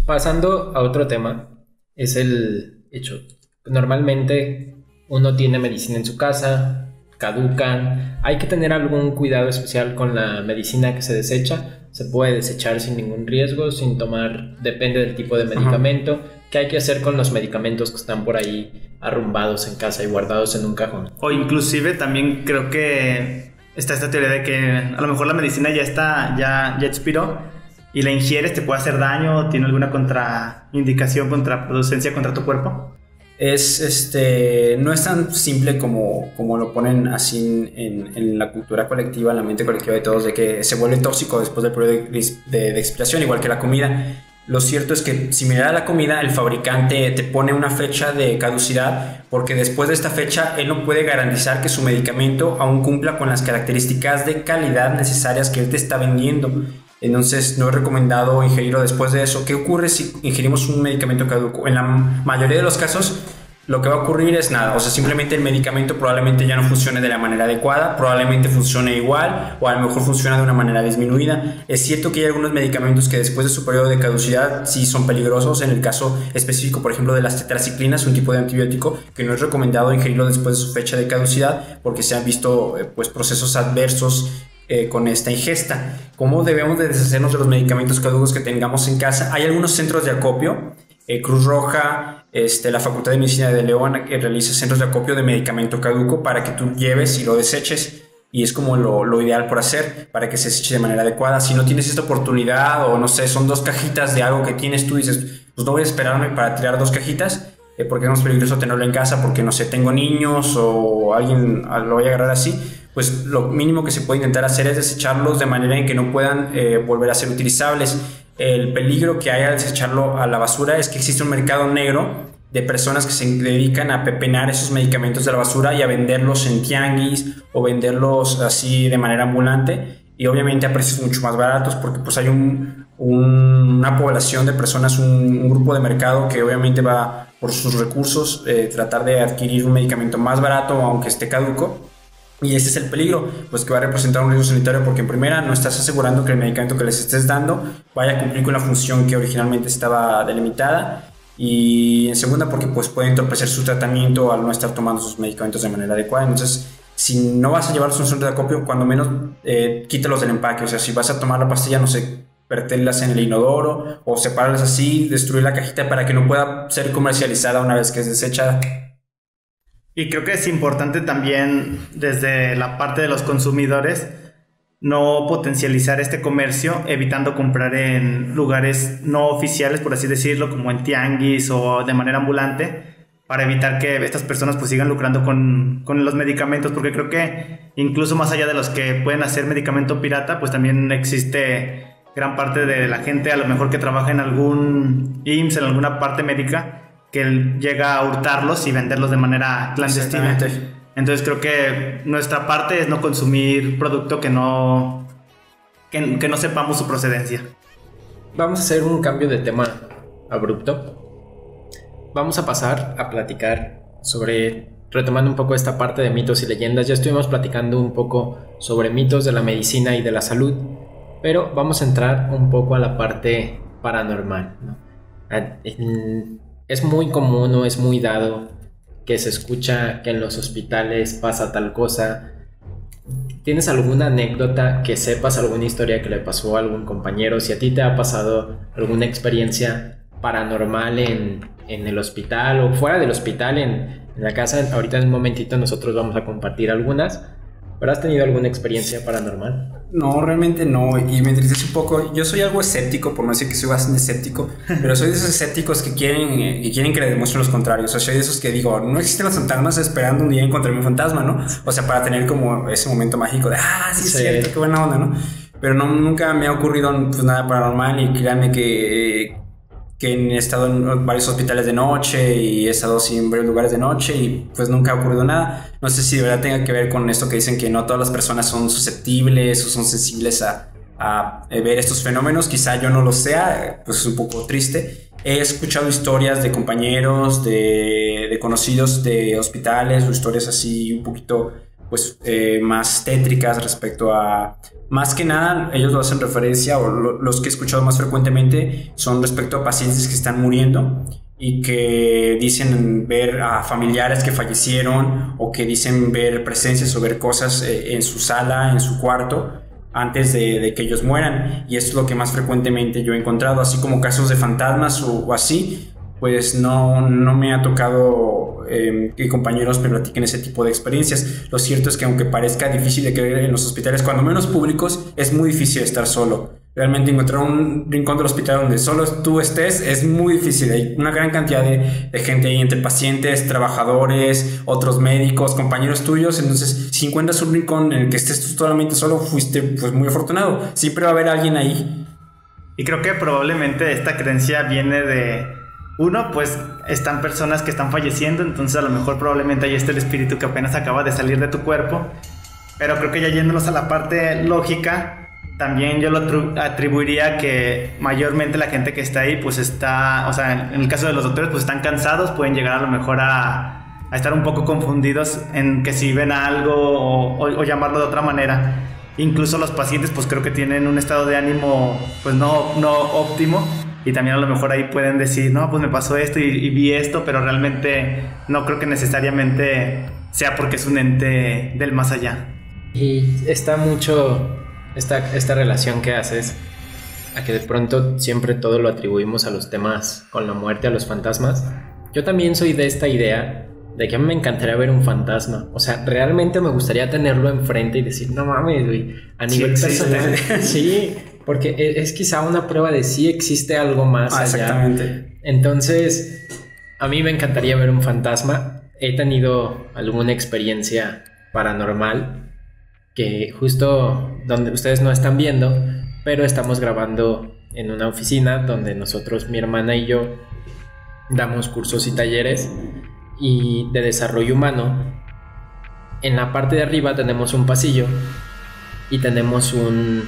Pasando a otro tema, es el hecho. Normalmente uno tiene medicina en su casa, caducan, hay que tener algún cuidado especial con la medicina que se desecha. Se puede desechar sin ningún riesgo, sin tomar, depende del tipo de medicamento. ¿Qué hay que hacer con los medicamentos que están por ahí arrumbados en casa y guardados en un cajón? O inclusive también creo que está esta teoría de que a lo mejor la medicina ya expiró y la ingieres, te puede hacer daño, tiene alguna contraindicación, contraproducencia contra tu cuerpo. No es tan simple como lo ponen así en la cultura colectiva, en la mente colectiva de todos, de que se vuelve tóxico después del periodo de expiración, igual que la comida. Lo cierto es que, similar a la comida, el fabricante te pone una fecha de caducidad, porque después de esta fecha él no puede garantizar que su medicamento aún cumpla con las características de calidad necesarias que él te está vendiendo. Entonces no es recomendado ingerirlo después de eso. ¿Qué ocurre si ingerimos un medicamento caduco? En la mayoría de los casos lo que va a ocurrir es nada, o sea, simplemente el medicamento probablemente ya no funcione de la manera adecuada, probablemente funcione igual o a lo mejor funciona de una manera disminuida. Es cierto que hay algunos medicamentos que después de su periodo de caducidad sí son peligrosos. En el caso específico, por ejemplo, de las tetraciclinas, un tipo de antibiótico que no es recomendado ingerirlo después de su fecha de caducidad porque se han visto pues procesos adversos con esta ingesta. ¿Cómo debemos de deshacernos de los medicamentos caducos que tengamos en casa? Hay algunos centros de acopio, Cruz Roja, la Facultad de Medicina de León realiza centros de acopio de medicamento caduco para que tú lleves y lo deseches, y es como lo ideal por hacer para que se deseche de manera adecuada. Si no tienes esta oportunidad, o no sé, son 2 cajitas de algo que tienes, tú dices, pues no voy a esperarme para tirar 2 cajitas porque es más peligroso tenerlo en casa porque no sé, tengo niños o alguien lo vaya a agarrar así. Pues lo mínimo que se puede intentar hacer es desecharlos de manera en que no puedan volver a ser utilizables. El peligro que hay al desecharlo a la basura es que existe un mercado negro de personas que se dedican a pepenar esos medicamentos de la basura y a venderlos en tianguis o venderlos así de manera ambulante, y obviamente a precios mucho más baratos, porque pues hay una población de personas, un grupo de mercado que obviamente va por sus recursos tratar de adquirir un medicamento más barato aunque esté caduco. Y ese es el peligro, pues que va a representar un riesgo sanitario, porque en primera no estás asegurando que el medicamento que les estés dando vaya a cumplir con la función que originalmente estaba delimitada, y en segunda porque pues puede entorpecer su tratamiento al no estar tomando sus medicamentos de manera adecuada. Entonces, si no vas a llevarlos a un centro de acopio, cuando menos quítalos del empaque. O sea, si vas a tomar la pastilla, no sé, verterlas en el inodoro o separarlas así, destruir la cajita para que no pueda ser comercializada una vez que es desechada. Y creo que es importante también desde la parte de los consumidores no potencializar este comercio, evitando comprar en lugares no oficiales, por así decirlo, como en tianguis o de manera ambulante, para evitar que estas personas pues sigan lucrando con los medicamentos, porque creo que incluso más allá de los que pueden hacer medicamento pirata, pues también existe gran parte de la gente, a lo mejor que trabaja en algún IMSS, en alguna parte médica, que llega a hurtarlos y venderlos de manera clandestina. Entonces creo que nuestra parte es no consumir producto que no sepamos su procedencia. Vamos a hacer un cambio de tema abrupto. Vamos a pasar a platicar sobre, retomando un poco esta parte de mitos y leyendas. Ya estuvimos platicando un poco sobre mitos de la medicina y de la salud, pero vamos a entrar un poco a la parte paranormal, ¿no? Es muy común o es muy dado que se escucha que en los hospitales pasa tal cosa. ¿Tienes alguna anécdota que sepas, alguna historia que le pasó a algún compañero? Si a ti te ha pasado alguna experiencia paranormal en el hospital o fuera del hospital, en la casa, ahorita en un momentito nosotros vamos a compartir algunas. ¿Pero has tenido alguna experiencia paranormal? No, realmente no, y me entristece un poco. Yo soy algo escéptico, por no decir que soy bastante escéptico, pero soy de esos escépticos que quieren que le demuestren los contrarios. O sea, soy de esos que digo, no existen los fantasmas, esperando un día encontrarme un fantasma, ¿no? O sea, para tener como ese momento mágico de, sí, es cierto, qué buena onda, ¿no? Pero nunca me ha ocurrido pues nada paranormal, y créanme que he estado en varios hospitales de noche y he estado así en varios lugares de noche y pues nunca ha ocurrido nada. No sé si de verdad tenga que ver con esto que dicen que no todas las personas son susceptibles o son sensibles a a ver estos fenómenos. Quizá yo no lo sea, pues es un poco triste. He escuchado historias de compañeros, de conocidos de hospitales, o historias así un poquito pues más tétricas respecto a... Más que nada, ellos lo hacen referencia, o los que he escuchado más frecuentemente son respecto a pacientes que están muriendo y que dicen ver a familiares que fallecieron, o que dicen ver presencias o ver cosas en su sala, en su cuarto, antes de que ellos mueran. Y eso es lo que más frecuentemente yo he encontrado, así como casos de fantasmas o así, pues no me ha tocado que compañeros me platiquen ese tipo de experiencias. Lo cierto es que aunque parezca difícil de creer, en los hospitales, cuando menos públicos, es muy difícil estar solo. Realmente encontrar un rincón del hospital donde solo tú estés es muy difícil. Hay una gran cantidad de gente ahí, entre pacientes, trabajadores, otros médicos, compañeros tuyos. Entonces, si encuentras un rincón en el que estés tú totalmente solo, fuiste pues muy afortunado. Siempre va a haber alguien ahí. Y creo que probablemente esta creencia viene de... Uno, pues están personas que están falleciendo, entonces a lo mejor probablemente ahí está el espíritu que apenas acaba de salir de tu cuerpo. Pero creo que ya yéndonos a la parte lógica, también yo lo atribuiría que mayormente la gente que está ahí pues está, o sea, en el caso de los doctores pues están cansados, pueden llegar a lo mejor a estar un poco confundidos en que si ven algo o llamarlo de otra manera. Incluso los pacientes pues creo que tienen un estado de ánimo pues no óptimo, y también a lo mejor ahí pueden decir, no, pues me pasó esto y vi esto, pero realmente no creo que necesariamente sea porque es un ente del más allá. Y está mucho esta relación que haces a que de pronto siempre todo lo atribuimos a los temas con la muerte, a los fantasmas. Yo también soy de esta idea de que a mí me encantaría ver un fantasma. O sea, realmente me gustaría tenerlo enfrente y decir, no mames, güey, a nivel personal. Sí, porque es quizá una prueba de si existe algo más allá. Exactamente. Entonces, a mí me encantaría ver un fantasma. He tenido alguna experiencia paranormal que justo donde ustedes no están viendo, pero estamos grabando en una oficina donde nosotros, mi hermana y yo, damos cursos y talleres y de desarrollo humano. En la parte de arriba tenemos un pasillo y tenemos un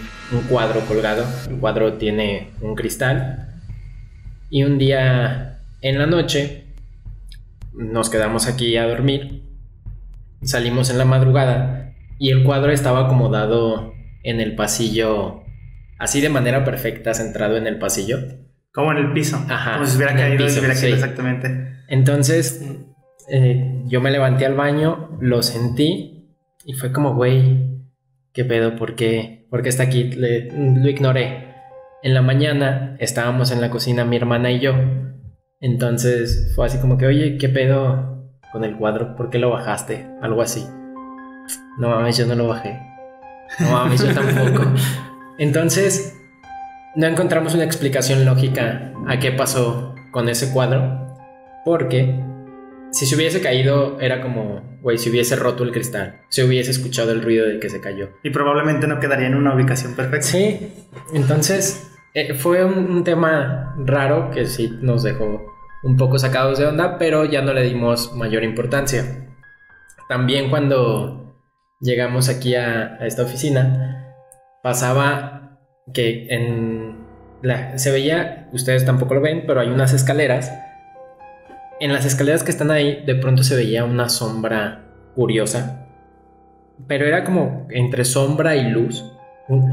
cuadro colgado. El cuadro tiene un cristal, y un día en la noche nos quedamos aquí a dormir, salimos en la madrugada y el cuadro estaba acomodado en el pasillo, así de manera perfecta, centrado en el pasillo. Como en el piso. Ajá, como si hubiera caído, piso, sí. Exactamente. Entonces yo me levanté al baño, lo sentí y fue como, güey, ¿qué pedo? ¿Por qué está aquí? Lo ignoré. En la mañana estábamos en la cocina mi hermana y yo. Entonces fue así como que, oye, ¿qué pedo con el cuadro? ¿Por qué lo bajaste? Algo así. No mames, yo no lo bajé. No mames, yo tampoco. Entonces no encontramos una explicación lógica a qué pasó con ese cuadro, porque si se hubiese caído era como, güey, si hubiese roto el cristal, se hubiese escuchado el ruido del que se cayó. Y probablemente no quedaría en una ubicación perfecta. Sí, entonces fue un tema raro que sí nos dejó un poco sacados de onda, pero ya no le dimos mayor importancia. También cuando llegamos aquí a esta oficina, pasaba que se veía, ustedes tampoco lo ven, pero hay unas escaleras. En las escaleras que están ahí, de pronto se veía una sombra curiosa, pero era como entre sombra y luz,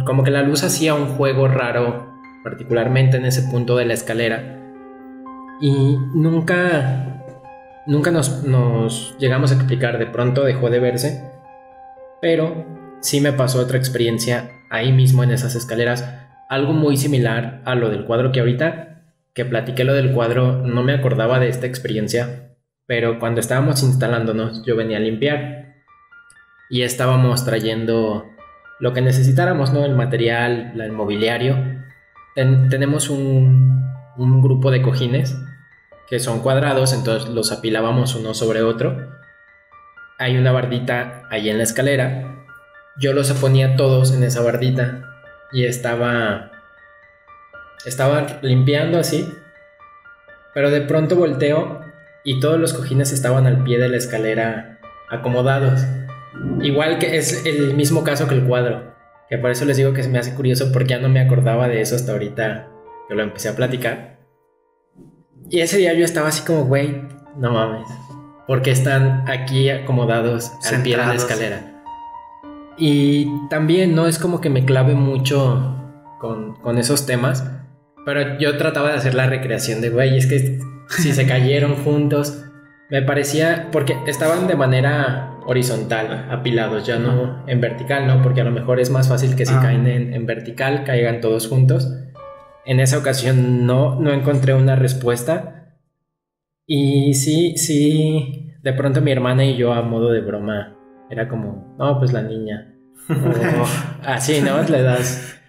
como que la luz hacía un juego raro, particularmente en ese punto de la escalera, y nunca nos llegamos a explicar. De pronto dejó de verse, pero sí me pasó otra experiencia ahí mismo en esas escaleras, algo muy similar a lo del cuadro que ahorita que platiqué. Lo del cuadro, no me acordaba de esta experiencia, pero cuando estábamos instalándonos yo venía a limpiar y estábamos trayendo lo que necesitáramos, ¿no? El material, el mobiliario. Tenemos un grupo de cojines que son cuadrados, entonces los apilábamos uno sobre otro. Hay una bardita ahí en la escalera, yo los ponía todos en esa bardita y estaba limpiando así, pero de pronto volteo y todos los cojines estaban al pie de la escalera acomodados, igual que es el mismo caso que el cuadro. Que por eso les digo que se me hace curioso porque ya no me acordaba de eso hasta ahorita que lo empecé a platicar. Y ese día yo estaba así como, güey, no mames, porque están aquí acomodados al pie de la escalera. Y también no es como que me clave mucho con esos temas, pero yo trataba de hacer la recreación de, güey, es que si se cayeron juntos, me parecía, porque estaban de manera horizontal, apilados, ya no en vertical, ¿no? Porque a lo mejor es más fácil que si caen en vertical, caigan todos juntos. En esa ocasión no encontré una respuesta. Y sí, de pronto mi hermana y yo a modo de broma, era como, no, pues la niña. O así, ¿no? Le das.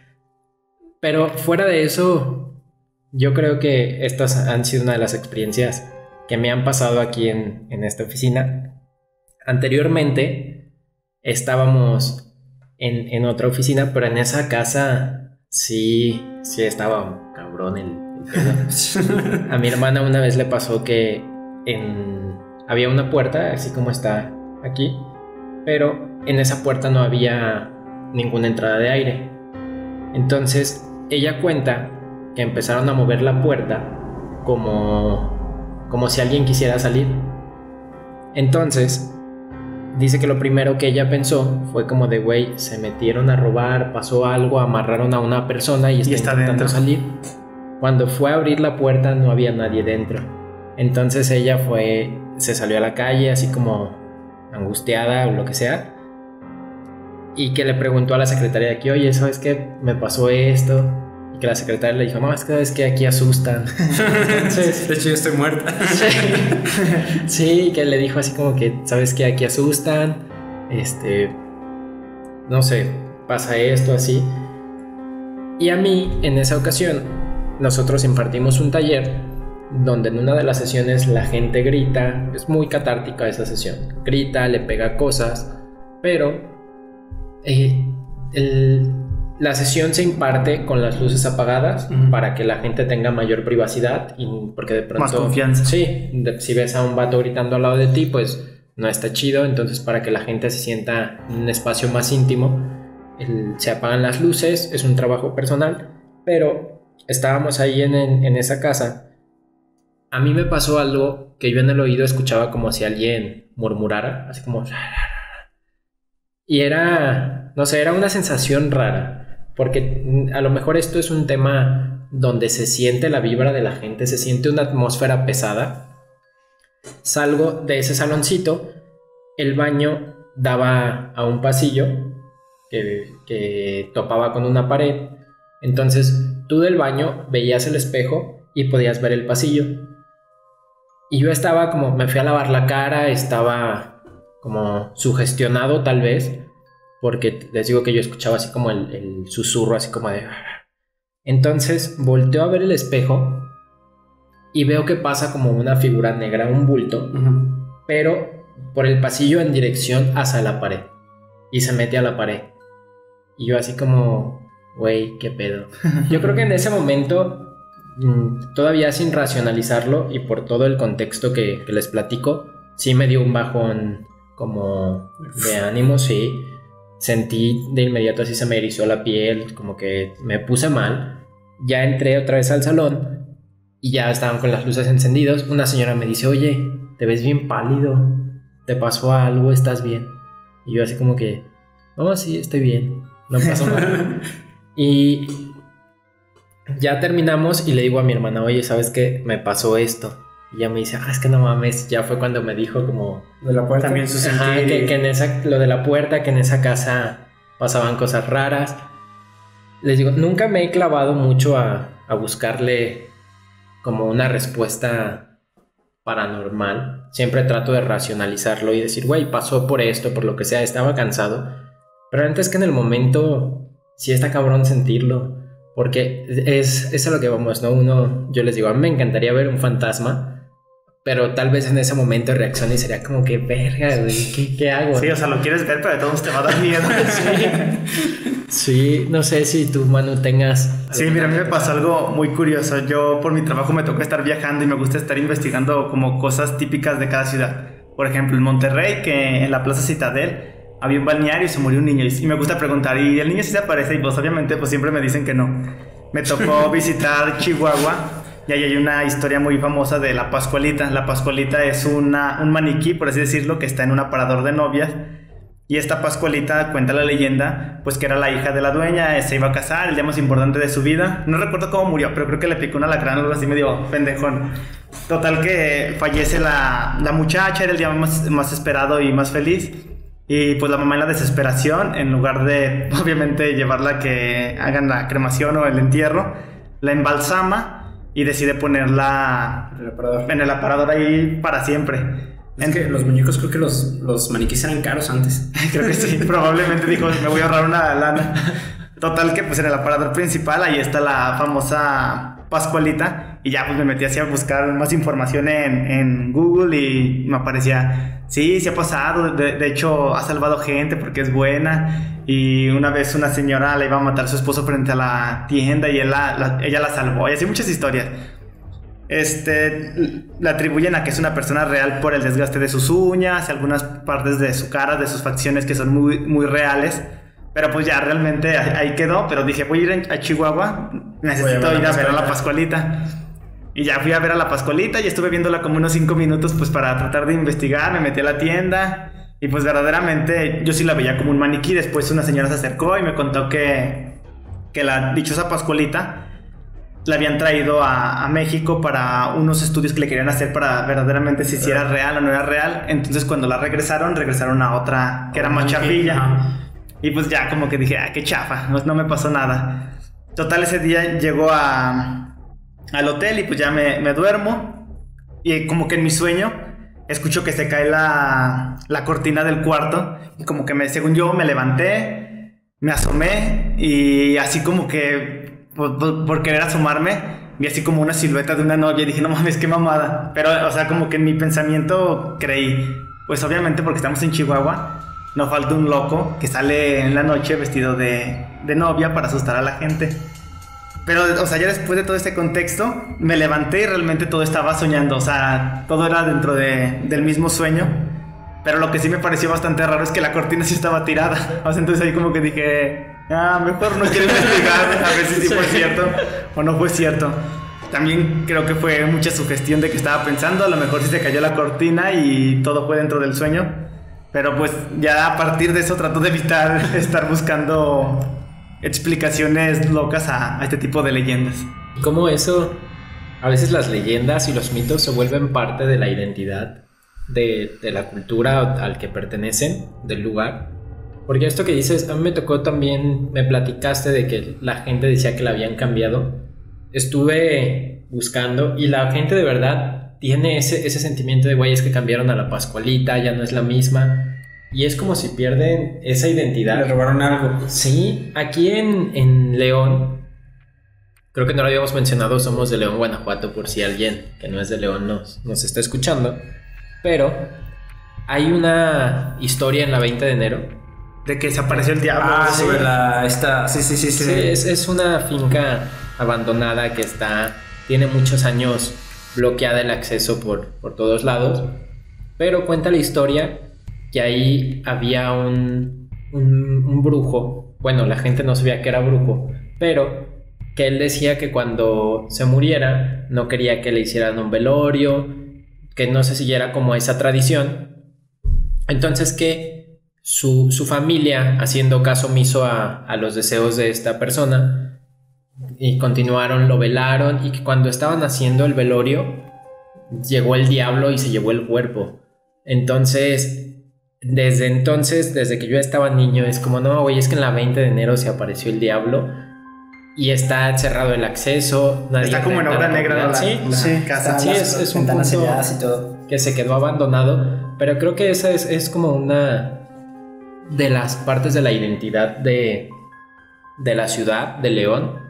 Pero fuera de eso, yo creo que estas han sido una de las experiencias que me han pasado aquí en esta oficina. Anteriormente estábamos en otra oficina, pero en esa casa sí estaba cabrón el pedo. A mi hermana una vez le pasó que había una puerta, así como está aquí, pero en esa puerta no había ninguna entrada de aire. Entonces ella cuenta que empezaron a mover la puerta como si alguien quisiera salir. Entonces dice que lo primero que ella pensó fue como de, güey, se metieron a robar, pasó algo, amarraron a una persona y está intentando dentro. Salir. Cuando fue a abrir la puerta no había nadie dentro. Entonces ella se salió a la calle así como angustiada o lo que sea, y que le preguntó a la secretaria de aquí, oye, ¿sabes qué? Me pasó esto. Y que la secretaria le dijo, no, es que aquí asustan. Entonces, de hecho yo estoy muerta. Sí, que le dijo así como que, ¿sabes qué? Aquí asustan, no sé, pasa esto, así. Y a mí, en esa ocasión, nosotros impartimos un taller donde en una de las sesiones la gente grita. Es muy catártica esa sesión, grita, le pega cosas, pero la sesión se imparte con las luces apagadas para que la gente tenga mayor privacidad y porque de pronto... Más confianza. Sí, si ves a un vato gritando al lado de ti, pues no está chido. Entonces, para que la gente se sienta en un espacio más íntimo, se apagan las luces. Es un trabajo personal, pero estábamos ahí en esa casa. A mí me pasó algo que yo en el oído escuchaba como si alguien murmurara, así como... Y era, no sé, era una sensación rara, porque a lo mejor esto es un tema donde se siente la vibra de la gente, se siente una atmósfera pesada. Salgo de ese saloncito, el baño daba a un pasillo que topaba con una pared. Entonces tú del baño veías el espejo y podías ver el pasillo. Y yo estaba como, me fui a lavar la cara, estaba como sugestionado tal vez, porque les digo que yo escuchaba así como el susurro, así como de... Entonces volteo a ver el espejo y veo que pasa como una figura negra, un bulto, pero por el pasillo en dirección hacia la pared, y se mete a la pared. Y yo así como, güey, qué pedo. Yo creo que en ese momento, todavía sin racionalizarlo y por todo el contexto que les platico, sí me dio un bajón como de ánimo, sí. Sentí de inmediato así, se me erizó la piel, como que me puse mal. Ya entré otra vez al salón y ya estaban con las luces encendidas. Una señora me dice, oye, te ves bien pálido, ¿te pasó algo? ¿Estás bien? Y yo así como que, no, sí, estoy bien, no pasó nada. Y ya terminamos y le digo a mi hermana, oye, ¿sabes qué? Me pasó esto. Y ella me dice, es que no mames. Ya fue cuando me dijo como... ¿De la puerta? También su sentir. Ajá, que lo de la puerta, que en esa casa pasaban cosas raras. Les digo, nunca me he clavado mucho a buscarle como una respuesta paranormal. Siempre trato de racionalizarlo y decir, güey, pasó por esto, por lo que sea, estaba cansado. Pero antes que en el momento, sí está cabrón sentirlo. Porque es a lo que vamos, ¿no? Yo les digo, a mí me encantaría ver un fantasma, pero tal vez en ese momento reaccione y sería como que, verga, güey, ¿qué hago? Sí, o sea, lo quieres ver, pero de todos te va a dar miedo. Sí, no sé si tú, Manu, tengas... Sí, mira, a mí me pasó algo muy curioso. Yo por mi trabajo me toca estar viajando y me gusta estar investigando como cosas típicas de cada ciudad. Por ejemplo, en Monterrey, que en la Plaza Citadel había un balneario y se murió un niño. Y me gusta preguntar, ¿y el niño sí se aparece? Y pues obviamente pues siempre me dicen que no. Me tocó visitar Chihuahua y ahí hay una historia muy famosa de la Pascualita. La Pascualita es un maniquí, por así decirlo, que está en un aparador de novias. Y esta Pascualita, cuenta la leyenda, pues que era la hija de la dueña, se iba a casar, el día más importante de su vida. No recuerdo cómo murió, pero creo que le picó un alacrán o algo así medio pendejón. Total que fallece la muchacha, era el día más esperado y más feliz. Y pues la mamá en la desesperación, en lugar de obviamente llevarla a que hagan la cremación o el entierro, la embalsama y decide ponerla en el aparador ahí para siempre. Es que los muñecos, creo que los maniquíes eran caros antes. Creo que sí, probablemente dijo, me voy a ahorrar una lana. Total que pues en el aparador principal ahí está la famosa Pascualita. Y ya pues me metí así a buscar más información en Google y me aparecía, sí ha pasado, de hecho ha salvado gente porque es buena. Y una vez una señora le iba a matar a su esposo frente a la tienda y ella la salvó. Y así muchas historias. La atribuyen a que es una persona real por el desgaste de sus uñas, algunas partes de su cara, de sus facciones que son muy, muy reales. Pero pues ya realmente ahí quedó. Pero dije, voy a ir a Chihuahua, necesito ir a ver a la Pascualita. Y ya fui a ver a la Pascualita y estuve viéndola como unos 5 minutos pues para tratar de investigar. Me metí a la tienda y pues verdaderamente yo sí la veía como un maniquí. Después una señora se acercó y me contó que la dichosa Pascualita la habían traído a México para unos estudios que le querían hacer para verdaderamente si era real o no era real. Entonces cuando la regresaron a otra que era más chafilla. Y pues ya como que dije, qué chafa, no me pasó nada. Total, ese día llego al hotel y pues ya me duermo. Y como que en mi sueño escucho que se cae la cortina del cuarto. Y como que según yo me levanté, me asomé y así como que por querer asomarme, vi así como una silueta de una novia y dije, no mames, qué mamada. Pero, o sea, como que en mi pensamiento creí, pues obviamente porque estamos en Chihuahua, no falta un loco que sale en la noche vestido de novia para asustar a la gente. Pero, o sea, ya después de todo este contexto, me levanté y realmente todo estaba soñando. O sea, todo era dentro del mismo sueño. Pero lo que sí me pareció bastante raro es que la cortina sí estaba tirada. O sea, entonces ahí como que dije, mejor no quiero investigar a ver si sí fue cierto o no fue cierto. También creo que fue mucha sugestión de que estaba pensando, a lo mejor sí se cayó la cortina y todo fue dentro del sueño. Pero pues ya a partir de eso trato de evitar estar buscando explicaciones locas a este tipo de leyendas. Como eso, a veces las leyendas y los mitos se vuelven parte de la identidad de la cultura al que pertenecen, del lugar. Porque esto que dices, a mí me tocó también, me platicaste de que la gente decía que la habían cambiado. Estuve buscando y la gente de verdad tiene ese sentimiento de, güey, es que cambiaron a la Pascualita, ya no es la misma. Y es como si pierden esa identidad. Le robaron algo. Sí, aquí en León, creo que no lo habíamos mencionado, somos de León, Guanajuato, por si alguien que no es de León nos está escuchando. Pero hay una historia en la 20 de enero de que desapareció el diablo. Sí. Sí, es una finca abandonada que tiene muchos años bloqueada el acceso por todos lados. Pero cuenta la historia que ahí había un brujo. Bueno, la gente no sabía que era brujo, pero que él decía que cuando se muriera no quería que le hicieran un velorio, que no se siguiera como esa tradición. Entonces que su familia, haciendo caso omiso a los deseos de esta persona, y continuaron, lo velaron, y que cuando estaban haciendo el velorio llegó el diablo y se llevó el cuerpo. Entonces, desde que yo estaba niño, es como, no, güey, es que en la 20 de enero se apareció el diablo y está cerrado el acceso. Está como en obra negra. Sí, casa, sí, es un punto y todo, que se quedó abandonado. Pero creo que esa es como una de las partes de la identidad de la ciudad de León.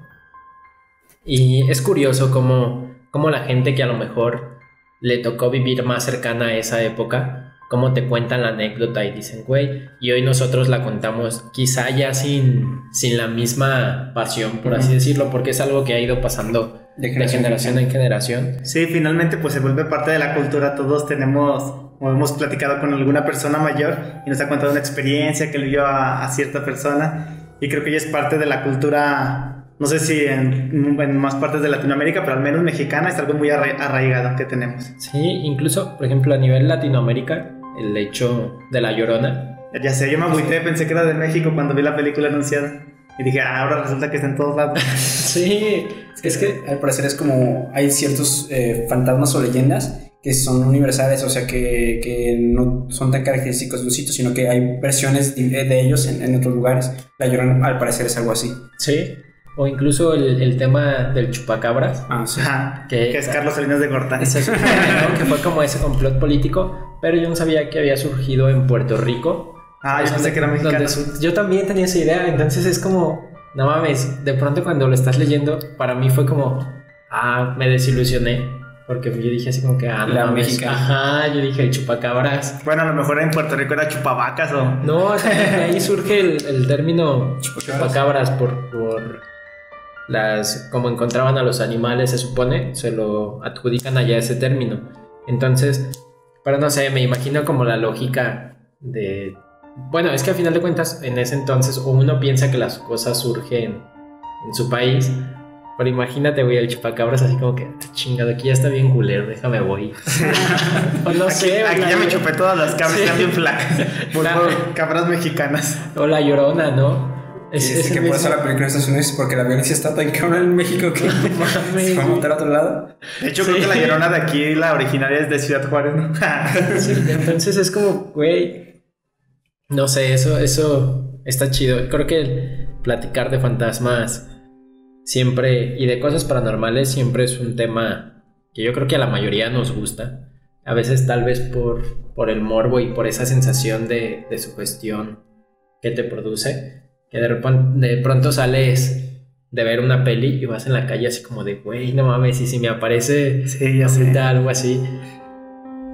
Y es curioso cómo la gente que a lo mejor le tocó vivir más cercana a esa época, cómo te cuentan la anécdota y dicen, güey, y hoy nosotros la contamos quizá ya sin la misma pasión, por así decirlo, porque es algo que ha ido pasando de generación en generación. Sí, finalmente pues se vuelve parte de la cultura. Todos tenemos o hemos platicado con alguna persona mayor y nos ha contado una experiencia que le vio a cierta persona, y creo que ya es parte de la cultura, no sé si en más partes de Latinoamérica, pero al menos mexicana, es algo muy arraigado que tenemos. Sí, incluso, por ejemplo, a nivel Latinoamérica, el hecho de La Llorona. Ya sé, yo me agüité, pensé que era de México cuando vi la película anunciada. Y dije, ahora resulta que está en todos lados. Sí, es que al parecer es como hay ciertos fantasmas o leyendas que son universales, o sea que no son tan característicos de un sitio, sino que hay versiones de ellos en otros lugares. La Llorona al parecer es algo así. Sí, o incluso el tema del chupacabras. Ah, sí. Ajá, que es Carlos Salinas de Gortari. Se supone, ¿no? Que fue como ese complot político, pero yo no sabía que había surgido en Puerto Rico. Yo pensé que era mexicano. Yo también tenía esa idea, entonces es como, no mames, de pronto cuando lo estás leyendo, para mí fue como, me desilusioné. Porque yo dije así como que, la mexicana. Ajá, yo dije el chupacabras. Bueno, a lo mejor en Puerto Rico era chupavacas o... No, de ahí surge el término chupacabras por las... Como encontraban a los animales, se supone, se lo adjudican allá ese término. Entonces, pero no sé, me imagino como la lógica de... Bueno, es que a final de cuentas, en ese entonces, uno piensa que las cosas surgen en su país... Pero imagínate, güey, el chupacabras así como que, chingado, aquí ya está bien culero, déjame voy. O no sé. Aquí ya me chupé todas las cabras, están bien flacas. Por cabras mexicanas. O La Llorona, ¿no? Es que por eso la película de Estados Unidos, porque la violencia está tan cabrón en México que se va a montar a otro lado. De hecho, creo que La Llorona de aquí, la originaria es de Ciudad Juárez, ¿no? Sí, entonces es como, güey, no sé, eso está chido. Creo que el platicar de fantasmas siempre, y de cosas paranormales, siempre es un tema que yo creo que a la mayoría nos gusta. A veces tal vez por el morbo y por esa sensación de sugestión que te produce, que de pronto sales de ver una peli y vas en la calle así como de, güey, no mames, y si me aparece ahorita algo así.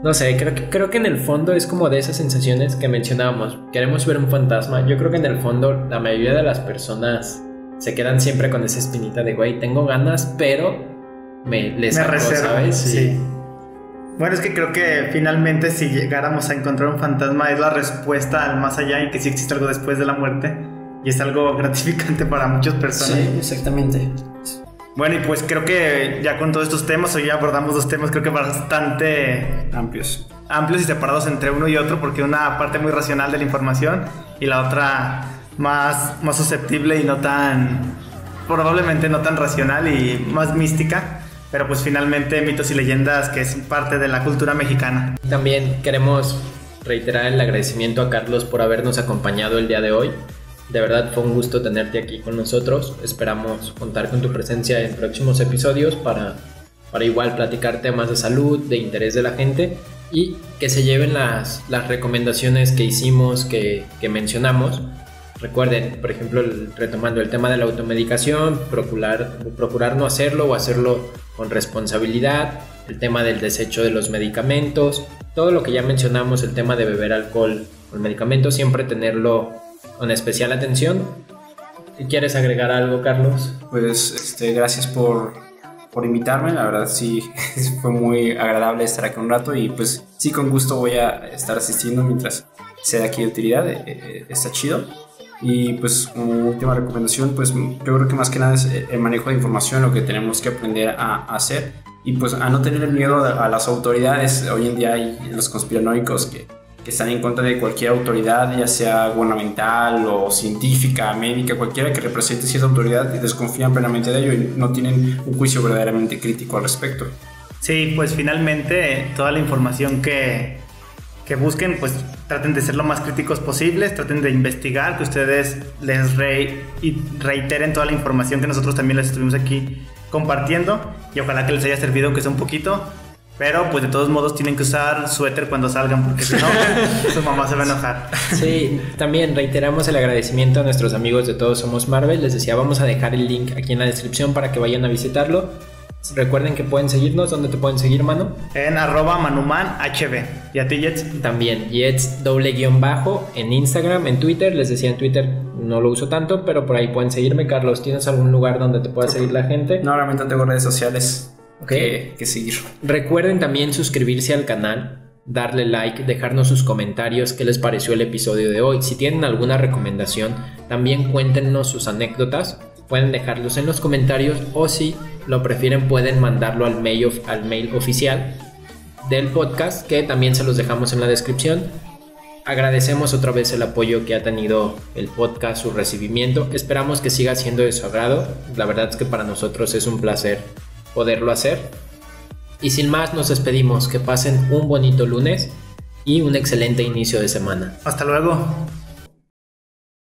No sé, creo que en el fondo es como de esas sensaciones que mencionábamos. Queremos ver un fantasma. Yo creo que en el fondo la mayoría de las personas se quedan siempre con esa espinita de, güey, tengo ganas, pero me reservo, ¿sabes? Sí. Bueno, es que creo que finalmente si llegáramos a encontrar un fantasma es la respuesta al más allá y que sí existe algo después de la muerte, y es algo gratificante para muchas personas. Sí, exactamente. Bueno, y pues creo que ya con todos estos temas, hoy ya abordamos dos temas creo que bastante amplios y separados entre uno y otro, porque una parte muy racional de la información y la otra más susceptible y probablemente no tan racional y más mística, pero pues finalmente mitos y leyendas que es parte de la cultura mexicana. También queremos reiterar el agradecimiento a Carlos por habernos acompañado el día de hoy. De verdad fue un gusto tenerte aquí con nosotros. Esperamos contar con tu presencia en próximos episodios para igual platicar temas de salud, de interés de la gente, y que se lleven las recomendaciones que hicimos, que mencionamos. Recuerden, por ejemplo, retomando el tema de la automedicación, procurar no hacerlo o hacerlo con responsabilidad, el tema del desecho de los medicamentos, todo lo que ya mencionamos, el tema de beber alcohol o medicamentos, siempre tenerlo con especial atención. ¿Quieres agregar algo, Carlos? Pues gracias por invitarme, la verdad sí fue muy agradable estar aquí un rato, y pues sí, con gusto voy a estar asistiendo mientras sea de aquí de utilidad, está chido. Y pues como última recomendación, pues yo creo que más que nada es el manejo de información, lo que tenemos que aprender a hacer, y pues a no tener miedo a las autoridades. Hoy en día hay los conspiranoicos que están en contra de cualquier autoridad, ya sea gubernamental o científica, médica, cualquiera que represente cierta autoridad, y desconfían plenamente de ello y no tienen un juicio verdaderamente crítico al respecto. Sí, pues finalmente toda la información que busquen, pues traten de ser lo más críticos posibles, traten de investigar, que ustedes les reiteren toda la información que nosotros también les estuvimos aquí compartiendo, y ojalá que les haya servido aunque sea un poquito. Pero pues de todos modos tienen que usar suéter cuando salgan, porque si no, su mamá se va a enojar. Sí, también reiteramos el agradecimiento a nuestros amigos de Todos Somos Marvel. Les decía, vamos a dejar el link aquí en la descripción para que vayan a visitarlo. Recuerden que pueden seguirnos. ¿Dónde te pueden seguir, Manu? En @manumanhb. ¿Y a ti, Jets? También, Jets _, en Instagram, en Twitter. Les decía, en Twitter no lo uso tanto, pero por ahí pueden seguirme. Carlos, ¿tienes algún lugar donde te pueda seguir la gente? No, realmente no tengo redes sociales. Okay. Que seguir. Recuerden también suscribirse al canal. darle like, dejarnos sus comentarios, qué les pareció el episodio de hoy. Si tienen alguna recomendación, también cuéntenos sus anécdotas. Pueden dejarlos en los comentarios o si lo prefieren pueden mandarlo al mail oficial del podcast, que también se los dejamos en la descripción. Agradecemos otra vez el apoyo que ha tenido el podcast, su recibimiento. Esperamos que siga siendo de su agrado. La verdad es que para nosotros es un placer poderlo hacer. Y sin más nos despedimos. Que pasen un bonito lunes y un excelente inicio de semana. Hasta luego.